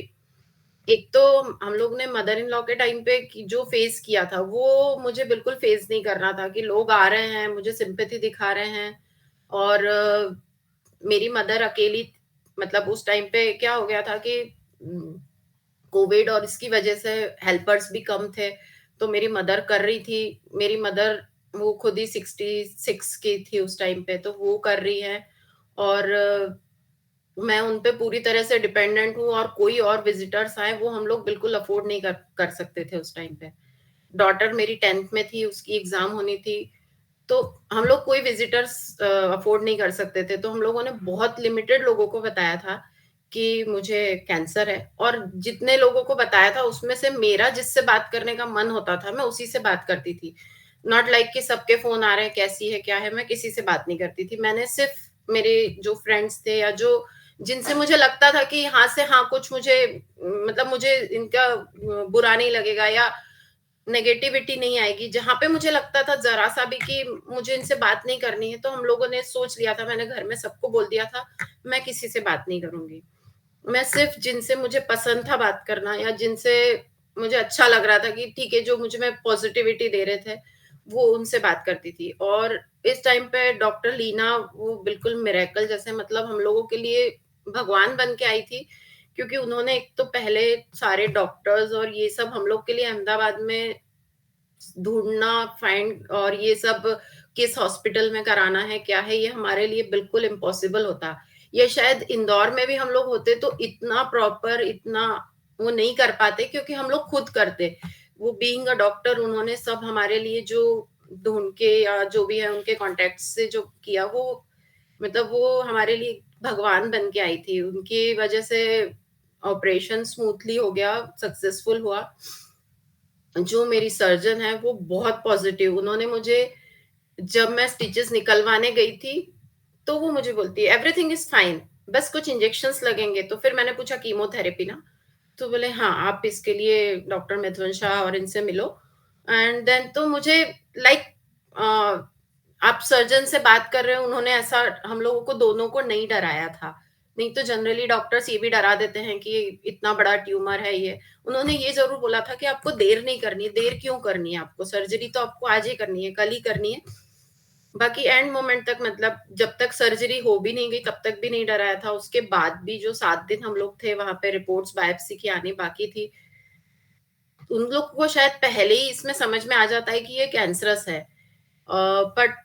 एक तो हम लोग ने मदर इन लॉ के टाइम पे जो फेस किया था, वो मुझे बिल्कुल फेस नहीं करना था। कि लोग आ रहे हैं, मुझे सिंपैथी दिखा रहे हैं, और मेरी मदर अकेली, मतलब उस टाइम पे क्या हो गया था कि कोविड और इसकी वजह से हेल्पर्स भी कम थे, तो मेरी मदर कर रही थी। मेरी मदर वो खुद ही 66 की थी उस टाइम पे, तो वो कर रही है, और मैं उन पे पूरी तरह से डिपेंडेंट हूँ, और कोई और विजिटर्स आए वो हम लोग बिल्कुल अफोर्ड नहीं कर सकते थे उस टाइम पे। डॉटर मेरी 10th में थी, उसकी एग्जाम होनी थी, तो हम लोग कोई विजिटर्स अफोर्ड नहीं कर सकते थे। तो हम लोगों ने बहुत लिमिटेड लोगों को बताया था कि मुझे कैंसर है, और जितने लोगों को बताया था उसमें से मेरा जिससे बात करने का मन होता था, मैं उसी से बात करती थी। नॉट लाइक कि सबके फोन आ रहे हैं, कैसी है क्या है, मैं किसी से बात नहीं करती थी। मैंने सिर्फ मेरे जो फ्रेंड्स थे, या जो जिनसे मुझे लगता था कि हाँ से हाँ कुछ मुझे, मतलब मुझे इनका बुरा नहीं लगेगा या नेगेटिविटी नहीं आएगी, जहां पे मुझे लगता था जरा सा भी कि मुझे इनसे बात नहीं करनी है, तो हम लोगों ने सोच लिया था, मैंने घर में सबको बोल दिया था, मैं किसी से बात नहीं करूंगी। मैं सिर्फ जिनसे मुझे पसंद था बात करना, या जिनसे मुझे अच्छा लग रहा था कि ठीक है, जो मुझे में पॉजिटिविटी दे रहे थे, वो उनसे बात करती थी। और इस टाइम पे डॉक्टर लीना, वो बिल्कुल मिरेकल जैसे, मतलब हम लोगों के लिए भगवान बन के आई थी। क्योंकि उन्होंने एक तो पहले सारे डॉक्टर्स और ये सब हम लोग के लिए अहमदाबाद में ढूंढना, फाइंड, और ये सब किस हॉस्पिटल में कराना है क्या है, ये हमारे लिए बिल्कुल इम्पॉसिबल होता। ये शायद इंदौर में भी हम लोग होते तो इतना प्रॉपर, इतना वो नहीं कर पाते, क्योंकि हम लोग खुद करते। वो बीइंग अ डॉक्टर, उन्होंने सब हमारे लिए जो ढूंढ के, या जो भी है उनके कॉन्टेक्ट से जो किया, वो मतलब वो हमारे लिए भगवान बन के आई थी। उनकी वजह से ऑपरेशन स्मूथली हो गया, सक्सेसफुल हुआ। जो मेरी सर्जन है वो बहुत पॉजिटिव, उन्होंने मुझे, जब मैं स्टिचेस निकलवाने गई थी, तो वो मुझे बोलती है एवरीथिंग इज फाइन, बस कुछ इंजेक्शंस लगेंगे। तो फिर मैंने पूछा कीमोथेरेपी ना, तो बोले हाँ, आप इसके लिए डॉक्टर मिथुन शाह और इनसे मिलो। एंड देन तो मुझे लाइक, आप सर्जन से बात कर रहे हो, उन्होंने ऐसा हम लोगों को दोनों को नहीं डराया था। नहीं तो जनरली डॉक्टर्स ये भी डरा देते हैं कि इतना बड़ा ट्यूमर है ये। उन्होंने ये जरूर बोला था कि आपको देर नहीं करनी है। देर क्यों करनी है आपको, सर्जरी तो आपको आज ही करनी है, कल ही करनी है। बाकी एंड मोमेंट तक, मतलब जब तक सर्जरी हो भी नहीं गई तब तक भी नहीं डराया था। उसके बाद भी जो 7 दिन हम लोग थे वहां पे, रिपोर्ट्स बायोप्सी की आनी बाकी थी, उन लोग को शायद पहले ही इसमें समझ में आ जाता है कि ये कैंसरस है। बट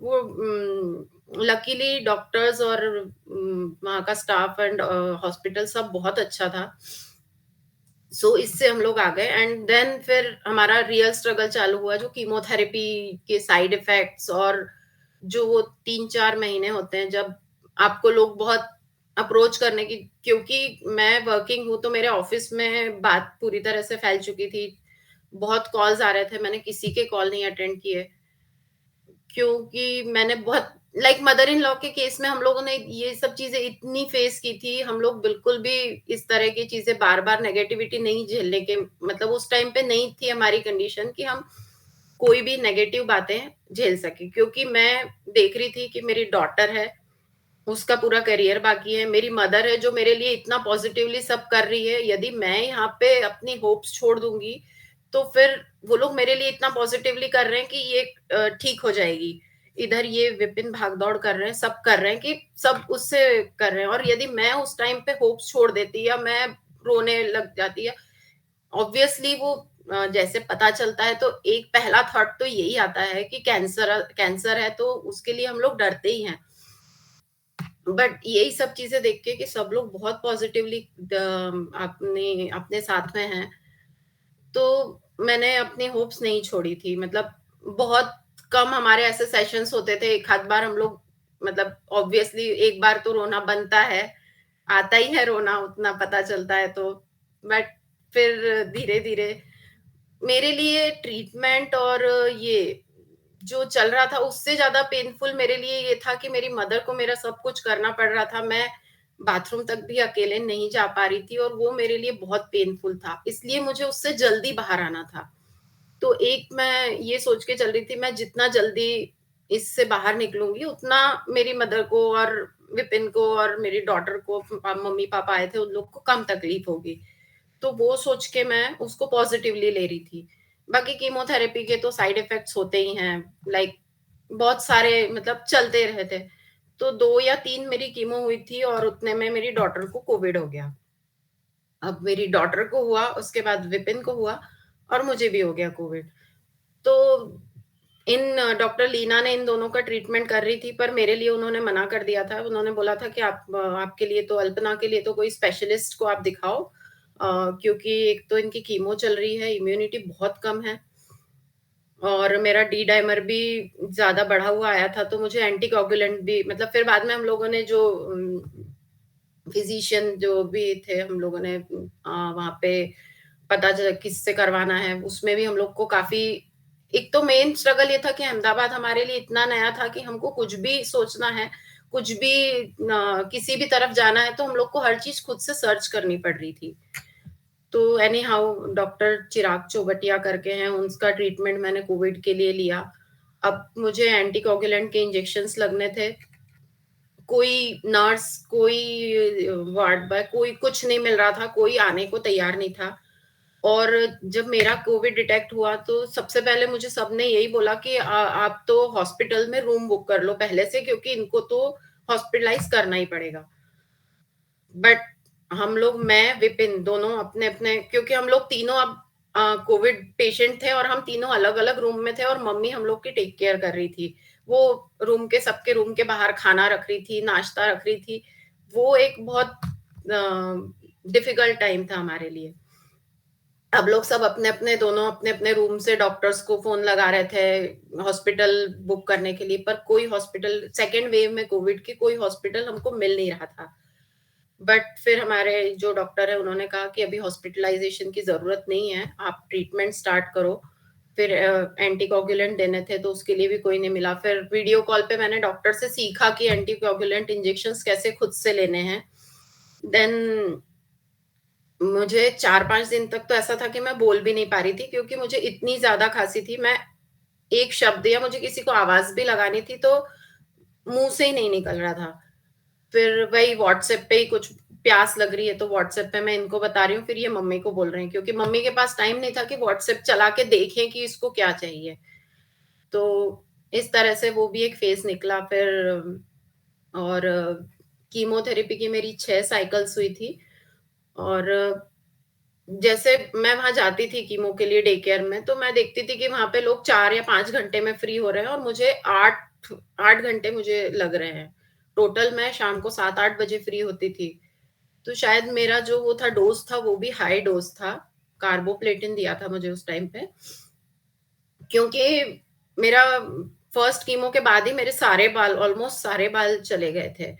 वो लकीली डॉक्टर्स और वहाँ का स्टाफ एंड हॉस्पिटल सब बहुत अच्छा था। सो इससे हम लोग आ गए। एंड देन फिर हमारा रियल स्ट्रगल चालू हुआ, जो कीमोथेरेपी के साइड इफेक्ट्स, और जो वो 3-4 महीने होते हैं जब आपको लोग बहुत अप्रोच करने की, क्योंकि मैं वर्किंग हूँ तो मेरे ऑफिस में बात पूरी तरह से फैल चुकी थी। बहुत कॉल्स आ रहे थे, मैंने किसी के कॉल नहीं अटेंड किए। क्योंकि मैंने बहुत लाइक मदर इन लॉ के केस में हम लोगों ने ये सब चीज़ें इतनी फेस की थी, हम लोग बिल्कुल भी इस तरह की चीज़ें बार-बार नेगेटिविटी नहीं झेलने के मतलब उस टाइम पे नहीं थी हमारी कंडीशन कि हम कोई भी नेगेटिव बातें झेल सकें। क्योंकि मैं देख रही थी कि मेरी डॉटर है, उसका पूरा करियर बाकी है, मेरी मदर है जो मेरे लिए इतना पॉजिटिवली सब कर रही है, यदि मैं यहाँ पे अपनी होप्स छोड़ दूँगी, तो फिर वो लोग मेरे लिए इतना पॉजिटिवली कर रहे हैं कि ये ठीक हो जाएगी। इधर ये विपिन भाग-दौड़ कर रहे हैं, सब कर रहे हैं कि सब उससे कर रहे हैं और यदि मैं उस टाइम पे होप्स छोड़ देती या मैं रोने लग जाती या ऑब्वियसली वो जैसे पता चलता है तो एक पहला थॉट तो यही आता है कि कैंसर है तो उसके लिए हम लोग डरते ही हैं। बट यही सब चीज़ें देख के कि सब लोग बहुत पॉजिटिवली अपने अपने साथ में हैं, तो मैंने अपनी होप्स नहीं छोड़ी थी। मतलब बहुत कम हमारे ऐसे सेशंस होते थे, एक आध बार हम लोग मतलब ऑब्वियसली एक बार तो रोना बनता है, आता ही है रोना उतना पता चलता है तो। बट फिर धीरे-धीरे मेरे लिए ट्रीटमेंट और ये जो चल रहा था उससे ज़्यादा पेनफुल मेरे लिए ये था कि मेरी मदर को मेरा सब कुछ करना पड़ रहा था। मैं बाथरूम तक भी अकेले नहीं जा पा रही थी और वो मेरे लिए बहुत पेनफुल था। इसलिए मुझे उससे जल्दी बाहर आना था। तो एक मैं ये सोच के चल रही थी मैं जितना जल्दी इससे बाहर निकलूँगी उतना मेरी मदर को और विपिन को और मेरी डॉटर को मम्मी-पापा आए थे उन लोग को कम तकलीफ होगी। तो वो सोच के मैं उसको पॉज़िटिवली ले रही थी। बाकी कीमोथेरेपी के तो साइड इफ़ेक्ट्स होते ही हैं, लाइक बहुत सारे मतलब चलते रहते। तो 2 या 3 मेरी कीमो हुई थी और उतने में मेरी डॉटर को कोविड हो गया। अब मेरी डॉटर को हुआ, उसके बाद विपिन को हुआ और मुझे भी हो गया कोविड। तो इन डॉक्टर लीना ने इन दोनों का ट्रीटमेंट कर रही थी, पर मेरे लिए उन्होंने मना कर दिया था। उन्होंने बोला था कि आपके लिए तो अल्पना के लिए तो कोई स्पेशलिस्ट को आप दिखाओ क्योंकि एक तो इनकी कीमो चल रही है, इम्यूनिटी बहुत कम है और मेरा डी डाइमर भी ज़्यादा बढ़ा हुआ आया था, तो मुझे एंटीकोगुलेंट भी मतलब फिर बाद में हम लोगों ने जो फिजिशियन जो भी थे, हम लोगों ने वहाँ पे पता चला किससे करवाना है, उसमें भी हम लोग को काफ़ी एक तो मेन स्ट्रगल ये था कि अहमदाबाद हमारे लिए इतना नया था कि हमको कुछ भी सोचना है, कुछ भी किसी भी तरफ जाना है, तो हम लोग को हर चीज़ खुद से सर्च करनी पड़ रही थी। तो एनी हाउ डॉक्टर चिराग चौबटिया करके हैं, उनका ट्रीटमेंट मैंने कोविड के लिए लिया। अब मुझे एंटीकोगुलेंट के इंजेक्शंस लगने थे। कोई नर्स, कोई वार्ड बॉय, कोई कुछ नहीं मिल रहा था, कोई आने को तैयार नहीं था। और जब मेरा कोविड डिटेक्ट हुआ तो सबसे पहले मुझे सबने यही बोला कि आप तो हॉस्पिटल में रूम बुक कर लो पहले से क्योंकि इनको तो हॉस्पिटलाइज़ करना ही पड़ेगा। बट हम लोग मैं, विपिन दोनों अपने-अपने क्योंकि हम लोग तीनों अब कोविड पेशेंट थे और हम तीनों अलग-अलग रूम में थे और मम्मी हम लोग की टेक केयर कर रही थी। वो रूम के सबके रूम के बाहर खाना रख रही थी, नाश्ता रख रही थी। वो एक बहुत डिफिकल्ट टाइम था हमारे लिए। अब लोग सब अपने-अपने दोनों अपने-अपने रूम से डॉक्टर्स को फ़ोन लगा रहे थे, हॉस्पिटल बुक करने के लिए, पर कोई हॉस्पिटल सेकंड वेव में कोविड की कोई हॉस्पिटल हमको मिल नहीं रहा था। बट फिर हमारे जो डॉक्टर है उन्होंने कहा कि अभी हॉस्पिटलाइज़ेशन की ज़रूरत नहीं है, आप ट्रीटमेंट स्टार्ट करो। फिर एंटीकोगुलेंट देने थे तो उसके लिए भी कोई नहीं मिला। फिर वीडियो कॉल पे मैंने डॉक्टर से सीखा कि एंटीकोगुलेंट इंजेक्शंस कैसे खुद से लेने हैं। देन मुझे 4-5 दिन तक तो ऐसा था कि मैं बोल भी नहीं पा रही थी क्योंकि मुझे इतनी ज़्यादा खाँसी थी, मैं एक शब्द या मुझे किसी को आवाज़ भी लगानी थी तो मुँह से ही नहीं निकल रहा था। फिर वही व्हाट्सएप पे ही कुछ प्यास लग रही है तो व्हाट्सएप पे मैं इनको बता रही हूँ, फिर ये मम्मी को बोल रहे हैं क्योंकि मम्मी के पास टाइम नहीं था कि व्हाट्सएप चला के देखें कि इसको क्या चाहिए। तो इस तरह से वो भी एक फ़ेज़ निकला फिर और कीमोथेरेपी की मेरी 6 साइकल्स हुई थी और जैसे मैं वहाँ जाती थी कीमो के लिए डे केयर में, तो मैं देखती थी कि वहाँ पे लोग 4 या 5 घंटे में फ्री हो रहे हैं और मुझे 8 घंटे मुझे लग रहे हैं। टोटल मैं शाम को 7-8 बजे फ्री होती थी। तो शायद मेरा जो वो था डोज़ था वो भी हाई डोज़ था। कार्बोप्लेटिन दिया था मुझे उस टाइम पे। क्योंकि मेरा फर्स्ट कीमो के बाद ही मेरे सारे बाल ऑलमोस्ट सारे बाल चले गए थे।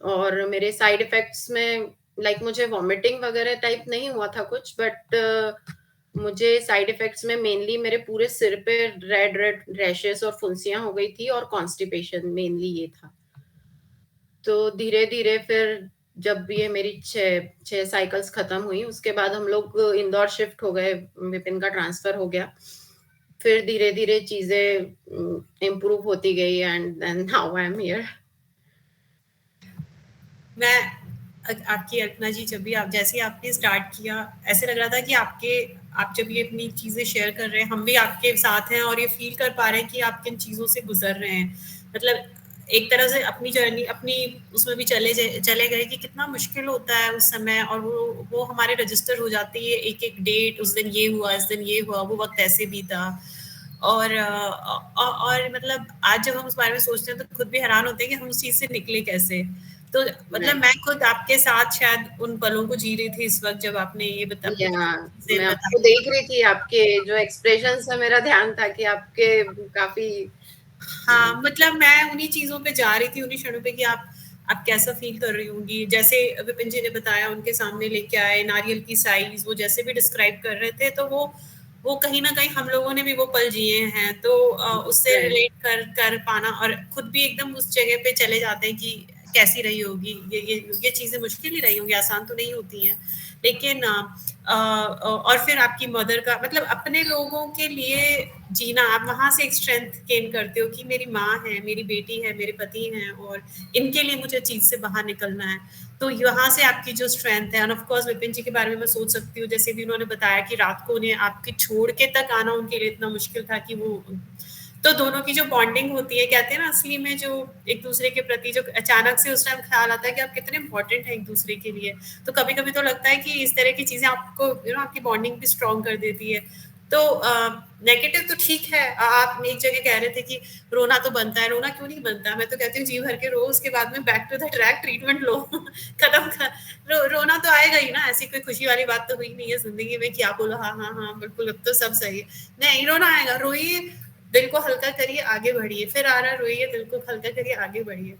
और मेरे साइड इफ़ेक्ट्स में लाइक मुझे वॉमिटिंग वगैरह टाइप नहीं हुआ था कुछ बट मुझे साइड इफेक्ट्स में मेनली मेरे पूरे सिर पे रेड रेड रैशेस और फुंसियां हो गई थी और कॉन्स्टिपेशन मेनली ये था। तो धीरे धीरे फिर जब ये मेरी छह साइकिल्स खत्म हुई उसके बाद हम लोग इंदौर शिफ्ट हो गए, विपिन का ट्रांसफर हो गया। फिर धीरे धीरे चीजें इम्प्रूव होती गई and then now I am here. मैं आपकी अर्चना जी, जब भी आप जैसे ही आपने स्टार्ट किया ऐसे लग रहा था कि आप जब ये अपनी चीजें शेयर कर रहे हैं हम भी आपके साथ हैं और ये फील कर पा रहे हैं कि आप किन चीजों से गुजर रहे हैं। मतलब एक तरह से अपनी जर्नी अपनी उसमें भी चले गए कि कितना मुश्किल होता है उस समय, और वो हमारे रजिस्टर हो जाती है एक एक डेट, उस दिन ये हुआ, इस दिन ये हुआ, वो वक्त ऐसे बीता। और मतलब आज जब हम उस बारे में सोचते हैं तो खुद भी हैरान होते हैं कि हम उस चीज से निकले कैसे। तो मतलब मैं खुद आपके साथ शायद उन पलों को जी रही थी इस वक्त जब आपने ये मैं आपको देख रही थी, आपके जो एक्सप्रेशन से मेरा ध्यान था कि आपके काफी हाँ, मतलब मैं उन्हीं चीजों पे जा रही थी, उन्हीं क्षणों पे कि आप कैसा फील कर रही होंगी। जैसे विपिन जी ने बताया उनके सामने लेके आए नारियल की साइज, वो जैसे भी डिस्क्राइब कर रहे थे तो वो कहीं ना कहीं हम लोगों ने भी वो पल जिए हैं, तो उससे रिलेट कर पाना और खुद भी एकदम उस जगह पे चले जाते हैं कि कैसी रही होगी ये चीजें मुश्किल ही रही होंगी, आसान तो नहीं होती हैं। लेकिन और फिर आपकी मदर का मतलब अपने लोगों के लिए जीना, आप वहां से एक स्ट्रेंथ गेन करते हो कि मेरी माँ है, मेरी बेटी है, मेरे पति हैं और इनके लिए मुझे चीज से बाहर निकलना है। तो यहाँ से आपकी जो स्ट्रेंथ है, एंड ऑफ कोर्स विपिन जी के बारे में मैं सोच सकती हूँ, जैसे भी उन्होंने बताया कि रात को उन्हें आपके छोड़ के तक आना उनके लिए इतना मुश्किल था कि वो, तो दोनों की जो बॉन्डिंग होती है, कहते हैं ना असली में जो एक दूसरे के प्रति जो अचानक से उस टाइम ख्याल आता है कि आप कितने इंपॉर्टेंट हैं एक दूसरे के लिए। तो कभी कभी तो लगता है कि इस तरह की चीजें आपको आपकी बॉन्डिंग भी स्ट्रॉन्ग कर देती है। तो नेगेटिव तो ठीक है, आप एक जगह कह रहे थे कि रोना तो बनता है, रोना क्यों नहीं बनता, मैं तो कहती हूँ जी भर के रो, उसके बाद में back to the track, treatment लो खत्म कर, रोना तो आएगा ही ना, ऐसी कोई खुशी वाली बात तो हुई नहीं है जिंदगी में कि आप बोलो हाँ हाँ हाँ बिल्कुल अब तो सब सही है। नहीं, रोना आएगा, रोइए, दिल को हल्का करिए, आगे बढ़िए, फिर आ रहा रोइए, दिल को हल्का करिए, आगे बढ़िए।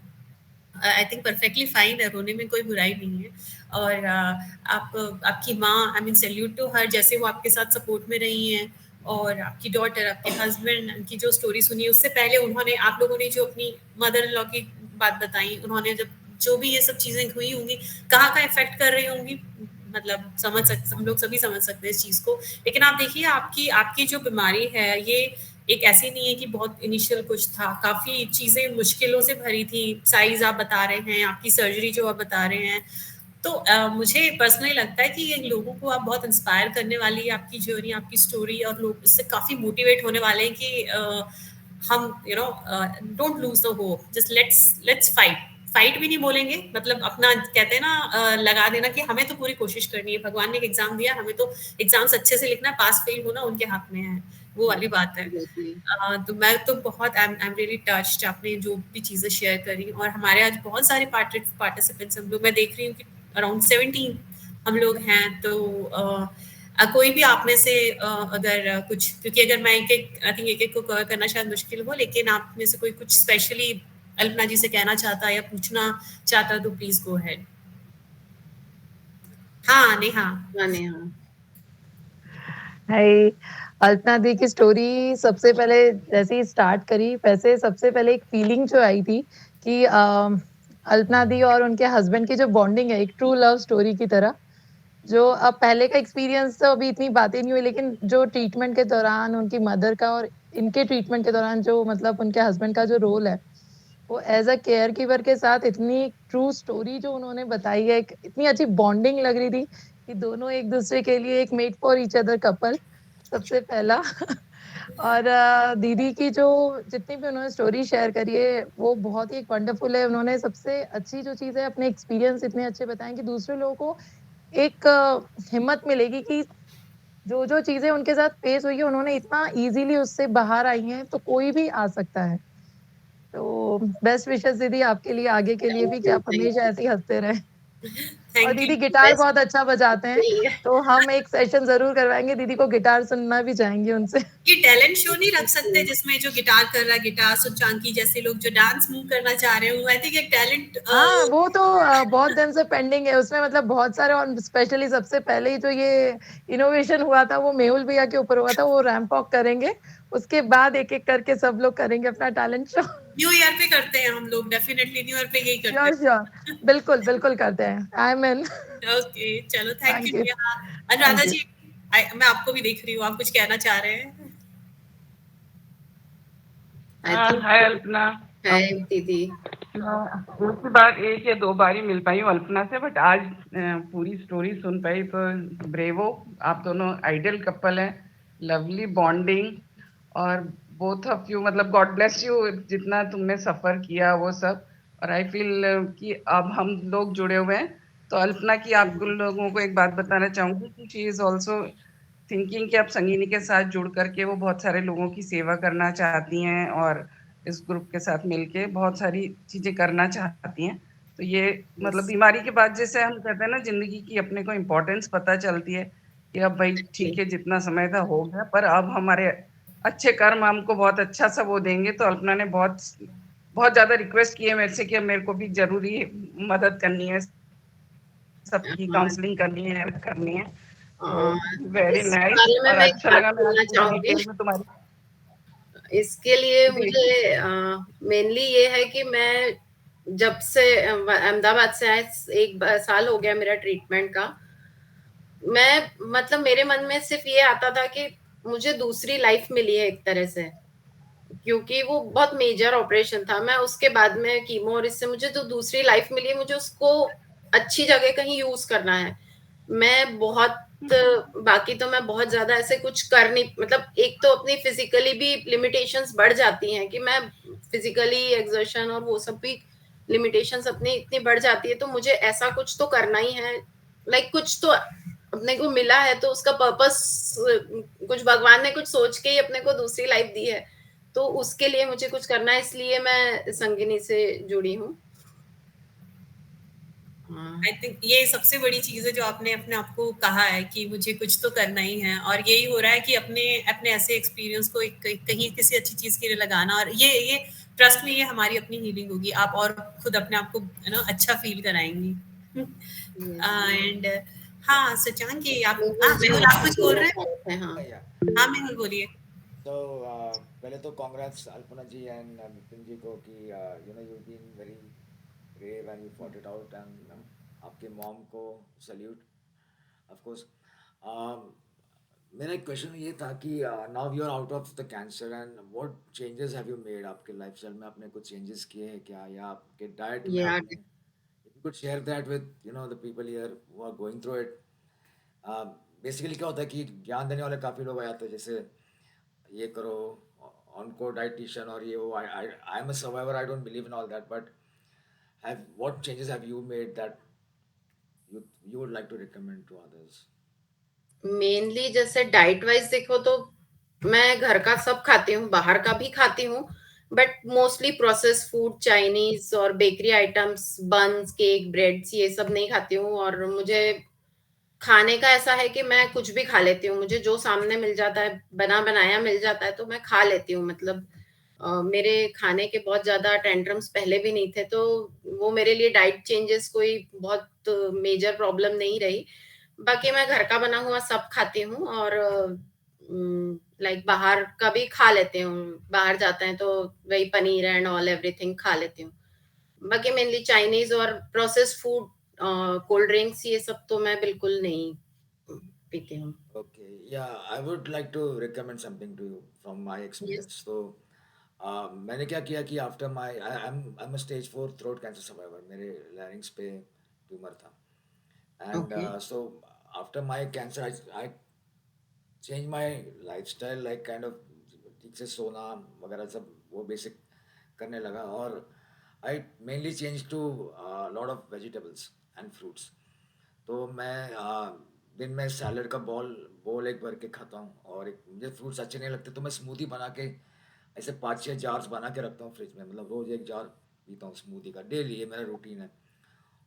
आई थिंक परफेक्टली फाइन है, रोने में कोई बुराई नहीं है। और आप आपकी माँ, I mean salute to her, जैसे वो आपके साथ सपोर्ट में रही हैं, और आपकी डॉटर, आपके हस्बैंड की जो स्टोरी सुनी उससे पहले उन्होंने, आप लोगों ने जो अपनी मदर इन लॉ की बात बताई, उन्होंने जब जो भी ये सब चीजें हुई होंगी, कहाँ का इफेक्ट कर रही होंगी, मतलब समझ सकते, हम लोग सभी समझ सकते हैं इस चीज को। लेकिन आप देखिए आपकी आपकी जो बीमारी है ये एक ऐसी नहीं है कि बहुत इनिशियल कुछ था, काफी चीजें मुश्किलों से भरी थी, साइज आप बता रहे हैं, आपकी सर्जरी जो आप बता रहे हैं। तो मुझे पर्सनली लगता है कि ये लोगों को आप बहुत इंस्पायर करने वाली है आपकी जर्नी, आपकी स्टोरी, और लोग इससे काफी मोटिवेट होने वाले हैं कि हम don't lose the hope, just let's fight भी नहीं बोलेंगे, मतलब अपना कहते हैं ना लगा देना कि हमें तो पूरी कोशिश करनी है, भगवान ने एक एग्जाम दिया, हमें तो एग्जाम्स अच्छे से लिखना है, पास फेल होना उनके हाथ में है, वो वाली बात है। तो मैं तो बहुत आई एम रियली टच्ड, आपने जो भी चीजें शेयर करी, और हमारे आज बहुत सारे पार्टिसिपेंट्स हम लोग, मैं देख रही हूँ कि अराउंड 17 हम लोग हैं। तो कोई भी आप में से अगर कुछ, क्योंकि अगर मैं आई थिंक एक को कवर करना शायद मुश्किल हो, लेकिन आप में से कोई कुछ स्पेशली अल्पना जी से कहना चाहता है या पूछना चाहता तो प्लीज गो अहेड। हाँ नेहा। हाय, अल्पना दी की स्टोरी सबसे पहले जैसे ही स्टार्ट करी, वैसे सबसे पहले एक फीलिंग जो आई थी कि अल्पना दी और उनके हस्बैंड की जो बॉन्डिंग है एक ट्रू लव स्टोरी की तरह। जो अब पहले का एक्सपीरियंस तो अभी इतनी बातें नहीं हुई, लेकिन जो ट्रीटमेंट के दौरान उनकी मदर का और इनके ट्रीटमेंट के दौरान जो मतलब उनके हस्बैंड का जो रोल है, वो एज अ केयर गिवर के साथ इतनी ट्रू स्टोरी जो उन्होंने बताई है, इतनी अच्छी बॉन्डिंग लग रही थी कि दोनों एक दूसरे के लिए एक made for each other couple, सबसे पहला। और दीदी की जो जितनी भी उन्होंने स्टोरी शेयर करी है वो बहुत ही वंडरफुल है। उन्होंने सबसे अच्छी जो चीज़ है अपने एक्सपीरियंस इतने अच्छे बताए कि दूसरे लोगों को एक हिम्मत मिलेगी कि जो चीज़ें उनके साथ फेस हुई है उन्होंने इतना ईज़िली उससे बाहर आई हैं, तो कोई भी आ सकता है। तो बेस्ट विशेस दीदी आपके लिए, आगे के लिए भी, कि आप हमेशा ऐसे ही हँसते रहें। और थैंक दीदी यू। गिटार बेस्ट बहुत अच्छा बजाते हैं, सही है। तो हम एक सेशन ज़रूर करवाएँगे, दीदी को गिटार सुनना भी चाहेंगे उनसे। ये टैलेंट शो नहीं रख सकते जिसमें जो गिटार कर रहा है, गिटार सुचांकी जैसे लोग जो डांस मूव करना चाह रहे हो, आई थिंक एक टैलेंट। हाँ, वो तो बहुत दिन से पेंडिंग है, उसमें मतलब बहुत सारे और स्पेशली सबसे पहले ही जो ये इनोवेशन हुआ था, वो मेहुल भैया के ऊपर हुआ था, वो रैंप वॉक करेंगे, उसके बाद एक-एक करके सब लोग करेंगे अपना टैलेंट शो। न्यू ईयर पे करते हैं हम लोग, डेफिनेटली न्यू ईयर पे यही करते श्योर, श्योर। बिल्कुल, बिल्कुल करते हैं। I am in. हैं। ओके, चलो thank thank you you, Neha. Thank Anuradha you. जी, मैं आपको भी देख रही हूँ, आप कुछ कहना चाह रहे हैं? आई थिंक हाय अल्पना। है दीदी। एक ही बार, एक या दो बार ही मिल पाई हूँ अल्पना से, बट आज पूरी स्टोरी सुन पाई। तो ब्रेवो, आप दोनों आइडियल कपल हैं, लवली बॉन्डिंग। और बोथ ऑफ यू, मतलब गॉड ब्लेस यू, जितना तुमने सफर किया वो सब। और आई फील कि अब हम लोग जुड़े हुए हैं। तो अल्पना की, आप लोगों को एक बात बताना चाहूंगी कि शी इज ऑल्सो थिंकिंग कि आप संगीनी के साथ जुड़ करके वो बहुत सारे लोगों की सेवा करना चाहती हैं, और इस ग्रुप के साथ मिलके बहुत सारी चीजें करना चाहती हैं। तो ये मतलब बीमारी के बाद जैसे हम कहते हैं ना, जिंदगी की अपने को इम्पोर्टेंस पता चलती है कि अब भाई ठीक है, जितना समय था हो गया, पर अब हमारे अच्छे कर्म हमको बहुत अच्छा सा वो देंगे। तो अल्पना ने बहुत बहुत ज्यादा रिक्वेस्ट की है मेरे से कि अब मेरे को भी जरूरी मदद करनी है, सबकी काउंसलिंग करनी है, हेल्प करनी है। तो वेरी इस नाइस, बारे में और मैं एक अच्छा बात लगा, मैं आज बोलना पूरी चाहूंगी। डिटेल में तुम्हारी इसके लिए जी। मुझे मेनली ये है कि मैं जब से अहमदाबाद से आए, साल हो गया मेरा ट्रीटमेंट का। मैं मतलब मेरे मन में सिर्फ ये आता था कि मुझे दूसरी लाइफ मिली है एक तरह से, क्योंकि वो बहुत मेजर ऑपरेशन था। मैं उसके बाद में कीमो और इससे मुझे जो दूसरी लाइफ मिली है, मुझे उसको अच्छी जगह कहीं यूज करना है। मैं बहुत बाकी तो मैं बहुत ज्यादा ऐसे कुछ कर नहीं, मतलब एक तो अपनी फिजिकली भी लिमिटेशंस बढ़ जाती हैं कि मैं फिजिकली एक्सर्शन और वो सब भी लिमिटेशंस अपनी इतनी बढ़ जाती है, तो मुझे ऐसा कुछ तो करना ही है। लाइक कुछ तो अपने को मिला है, तो उसका पर्पस कुछ भगवान ने कुछ सोच के ही अपने को दूसरी लाइफ दी है, तो उसके लिए मुझे कुछ करना है, इसलिए मैं संगिनी से जुड़ी हूँ। हाँ। आई थिंक ये सबसे बड़ी चीज है जो आपने अपने आप को कहा है कि मुझे कुछ तो करना ही है, और यही हो रहा है कि अपने अपने ऐसे एक्सपीरियंस को कहीं किसी अच्छी चीज के लिए लगाना, और ये ट्रस्ट में ये हमारी अपनी हीलिंग होगी, आप और खुद अपने आप को अच्छा फील कराएंगी। एंड हाँ, सुचांकी, आप, मेहुल जी मेहुल, आप कुछ कुछ बोल बोलना रहे चाह हैं? रहे थे। हाँ। या हाँ मेहुल बोलिए। तो पहले तो कांग्रेट्स अल्पना जी एंड नितिन जी को कि you been very brave and you fought it out, and आपके मॉम को सल्यूट ऑफ कोर्स। मेरा एक क्वेश्चन ये था कि now you are out of the cancer, and what changes have you made आपके लाइफस्टाइल में? आपने कुछ चेंजेस किए हैं क्या, या आपके डाइट में या आपने, if you could share that with the people here who are going through it. Basically क्या होता है कि ज्ञान देने वाले काफ़ी लोग आ जाते हैं, जैसे ये करो, ऑनको डाइटिशियन और ये वो। I am a survivor, I don't believe in all that, but have what changes have you made that you would like to recommend to others? Mainly जैसे डाइट वाइज देखो तो मैं घर का सब खाती हूँ, बाहर का भी खाती हूँ, but mostly process food, Chinese और bakery items, buns, cake, breads, ये सब नहीं खाती हूँ। और मुझे खाने का ऐसा है कि मैं कुछ भी खा लेती हूँ, मुझे जो सामने मिल जाता है, बना बनाया मिल जाता है, तो मैं खा लेती हूँ। मतलब मेरे खाने के बहुत ज्यादा टेंट्रम्स पहले भी नहीं थे, तो वो मेरे लिए डाइट चेंजेस कोई बहुत मेजर प्रॉब्लम नहीं रही। बाकी मैं घर का बना हुआ सब खाती हूँ, और लाइक बाहर का भी खा लेती हूँ, बाहर जाते हैं तो वही पनीर एंड ऑल एवरीथिंग खा लेती हूँ। बाकी मेनली चाइनीज और प्रोसेस्ड फूड, कोल्ड ड्रिंक्स, ये सब तो मैं बिल्कुल नहीं पीती हूँ। Okay, yeah, I would like to recommend something to you from my yes. experience. तो मैंने क्या किया कि after my I am stage 4 throat cancer survivor, मेरे लैरिंग्स पे ट्यूमर था। And okay. So after my cancer I change my life style, like kind of ठीक से सोना वगैरह सब वो बेसिक करने लगा। और I mainly change to lot of vegetables and fruits. तो मैं दिन में सैलड का बोल एक भर के खाता हूँ, और एक मुझे फ्रूट्स अच्छे नहीं लगते तो मैं स्मूदी बना के ऐसे 5-6 जार्स बना के रखता हूँ फ्रिज में, मतलब रोज एक जार पीता हूँ स्मूदी का, डेली, ये मेरा रूटीन है।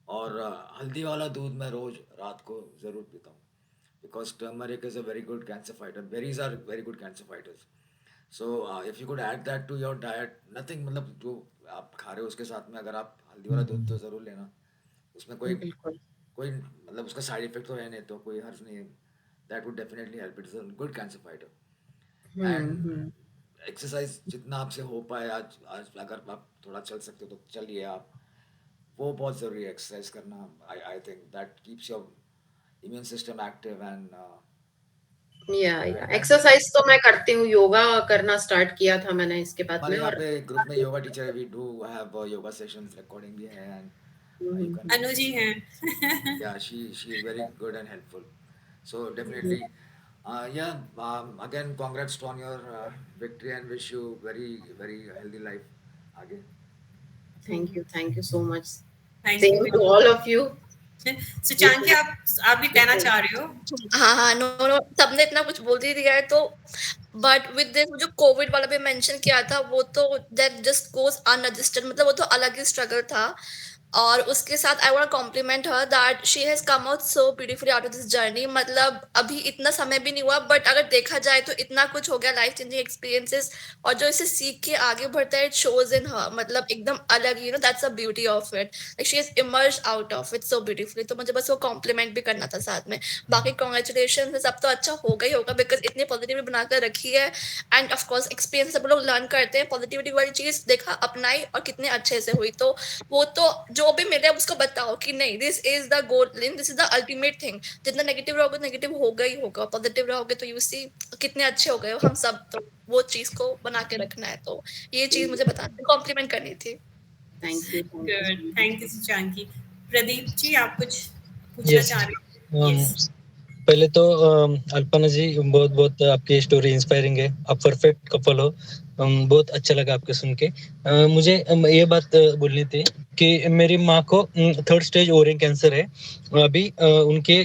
और हल्दी वाला दूध मैं रोज रात को ज़रूर पीता हूँ, because turmeric is a very good cancer fighter, berries are very good cancer fighters. So if you could add that to your diet, nothing, मतलब जो आप खा रहे हो उसके साथ में अगर आप हल्दी वाला दूध तो ज़रूर लेना. उसमें कोई बिल्कुल. कोई मतलब उसका साइड इफेक्ट तो है नहीं, तो कोई हर्ज नहीं है. That would definitely help. It is a good cancer fighter. Hmm. And exercise जितना आपसे हो पाए, आज आज अगर आप थोड़ा चल सकते हो तो चलिए आप. वो बहुत ज़रूरी है एक्सरसाइज करना. I think that keeps your immune system active. And या एंड एक्सरसाइज तो मैं करती हूँ, योगा करना स्टार्ट किया था मैंने इसके बाद हमारे में. यहाँ और पे ग्रुप में योगा टीचर है, we do have yoga sessions, recording भी है. And you can, Anu ji हैं. yeah, she is very good and helpful. So definitely, yeah, again, congrats on your victory and wish you very very healthy life आगे. Thank you so much. Thank same you. To all of you. Suchanki, आप भी कहना चाह रहे हो? हाँ हाँ, नो नो, सबने इतना कुछ बोल ही दिया है तो. बट विद दिस जो कोविड वाला भी मेंशन किया था, वो तो दैट जस्ट गोज अनरजिस्टर्ड, मतलब वो तो अलग ही स्ट्रगल था. और उसके साथ I want compliment her that she has come out so beautifully out of this journey. मतलब अभी इतना समय भी नहीं हुआ, बट अगर देखा जाए तो इतना कुछ हो गया, लाइफ चेंजिंग एक्सपीरियंसेस. और जो इसे सीख के आगे बढ़ता है, इट शोज इन हर, मतलब एकदम अलग, that's a beauty of it. Like she has emerge out of it so beautifully. तो मुझे बस वो कॉम्प्लीमेंट भी करना था साथ में. बाकी कॉन्ग्रेचुलेशन, सब तो अच्छा होगा ही होगा, बिकॉज इतनी पॉजिटिविटी बनाकर रखी है. एंड ऑफ कोर्स एक्सपीरियंस सब लोग लर्न करते हैं, पॉजिटिविटी वाली चीज देखा, अपनाई, और कितने अच्छे से हुई. तो वो तो जो भी मिले उसको बताओ कि नहीं, this is the goal, this is the ultimate thing. जितना नेगेटिव रहोगे, नेगेटिव होगा ही होगा, पॉजिटिव रहोगे तो यू सी कितने अच्छे हो गए हो हम सब. तो वो चीज को बना के रखना है. तो ये चीज मुझे बताना, कॉम्प्लीमेंट करनी थी. Thank you. Good, thank you Suchanki. Pradeep ji, आप कुछ पूछना Yes. चाह रहे हो? Yes. पहले तो अल्पना जी, बहुत बहुत आपकी स्टोरी इंस्पायरिंग है. आप परफेक्ट कपल हो. बहुत अच्छा लगा आपके सुन के. मुझे ये बात बोलनी थी कि मेरी माँ को 3rd स्टेज ओरियन कैंसर है. अभी उनके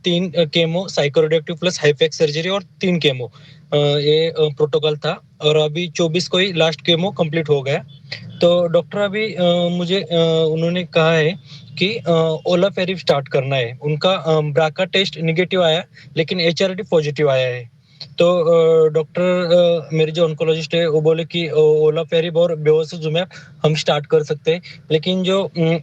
3 केमो, साइकोरेडियोएक्टिव प्लस हाईफेक्स सर्जरी और 3 केमो, ये प्रोटोकॉल था. और अभी 24 को ही लास्ट केमो कंप्लीट हो गया. तो डॉक्टर अभी मुझे उन्होंने कहा है कि ओलाफेरिव स्टार्ट करना है. उनका ब्राका टेस्ट निगेटिव आया, लेकिन एचआरडी पॉजिटिव आया है. तो डॉक्टर, मेरे जो ऑन्कोलॉजिस्ट है वो बोले कि ओलाफेरिव और बेओसिजुमैब हम स्टार्ट कर सकते हैं. लेकिन जो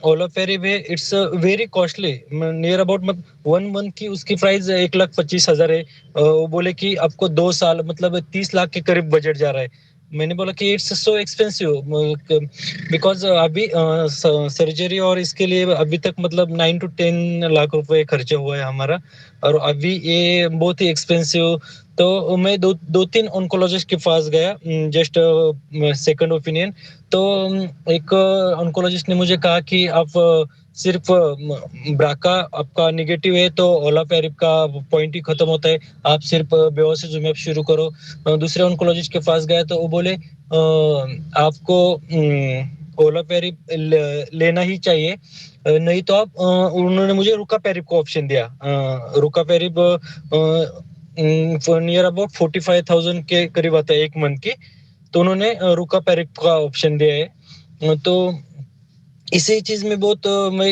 ओलाफेरिव है, it's very costly, near about 1 month की उसकी प्राइस 1,25,000 है. वो बोले कि आपको 2 साल मतलब 30 लाख के करीब बजट जा रहा है. मैंने बोला कि इट्स सो एक्सपेंसिव, बिकॉज अभी सर्जरी और इसके लिए अभी तक मतलब 9 to 10 लाख रुपए खर्चा हुआ है हमारा. और अभी ये बहुत ही एक्सपेंसिव. तो मैं दो तीन ऑन्कोलॉजिस्ट के पास गया, जस्ट सेकंड ओपिनियन. तो एक ऑन्कोलॉजिस्ट ने मुझे कहा कि आप सिर्फ ब्राका आपका निगेटिव है तो ओलाफेरिव का पॉइंट ही खत्म होता है, आप सिर्फ बेओसिजुमैब शुरू करो. दूसरे ऑन्कोलॉजिस्ट के पास गया तो वो बोले आपको ओलाफेरिव लेना ही चाहिए, नहीं तो आप उन्होंने मुझे रुकापेरिव का ऑप्शन दिया. रुकापेरिव नियर अबाउट 45,000 के करीब आता है 1 मंथ की. तो उन्होंने रुकापेरिव का ऑप्शन दिया है. तो इसी चीज में बहुत मैं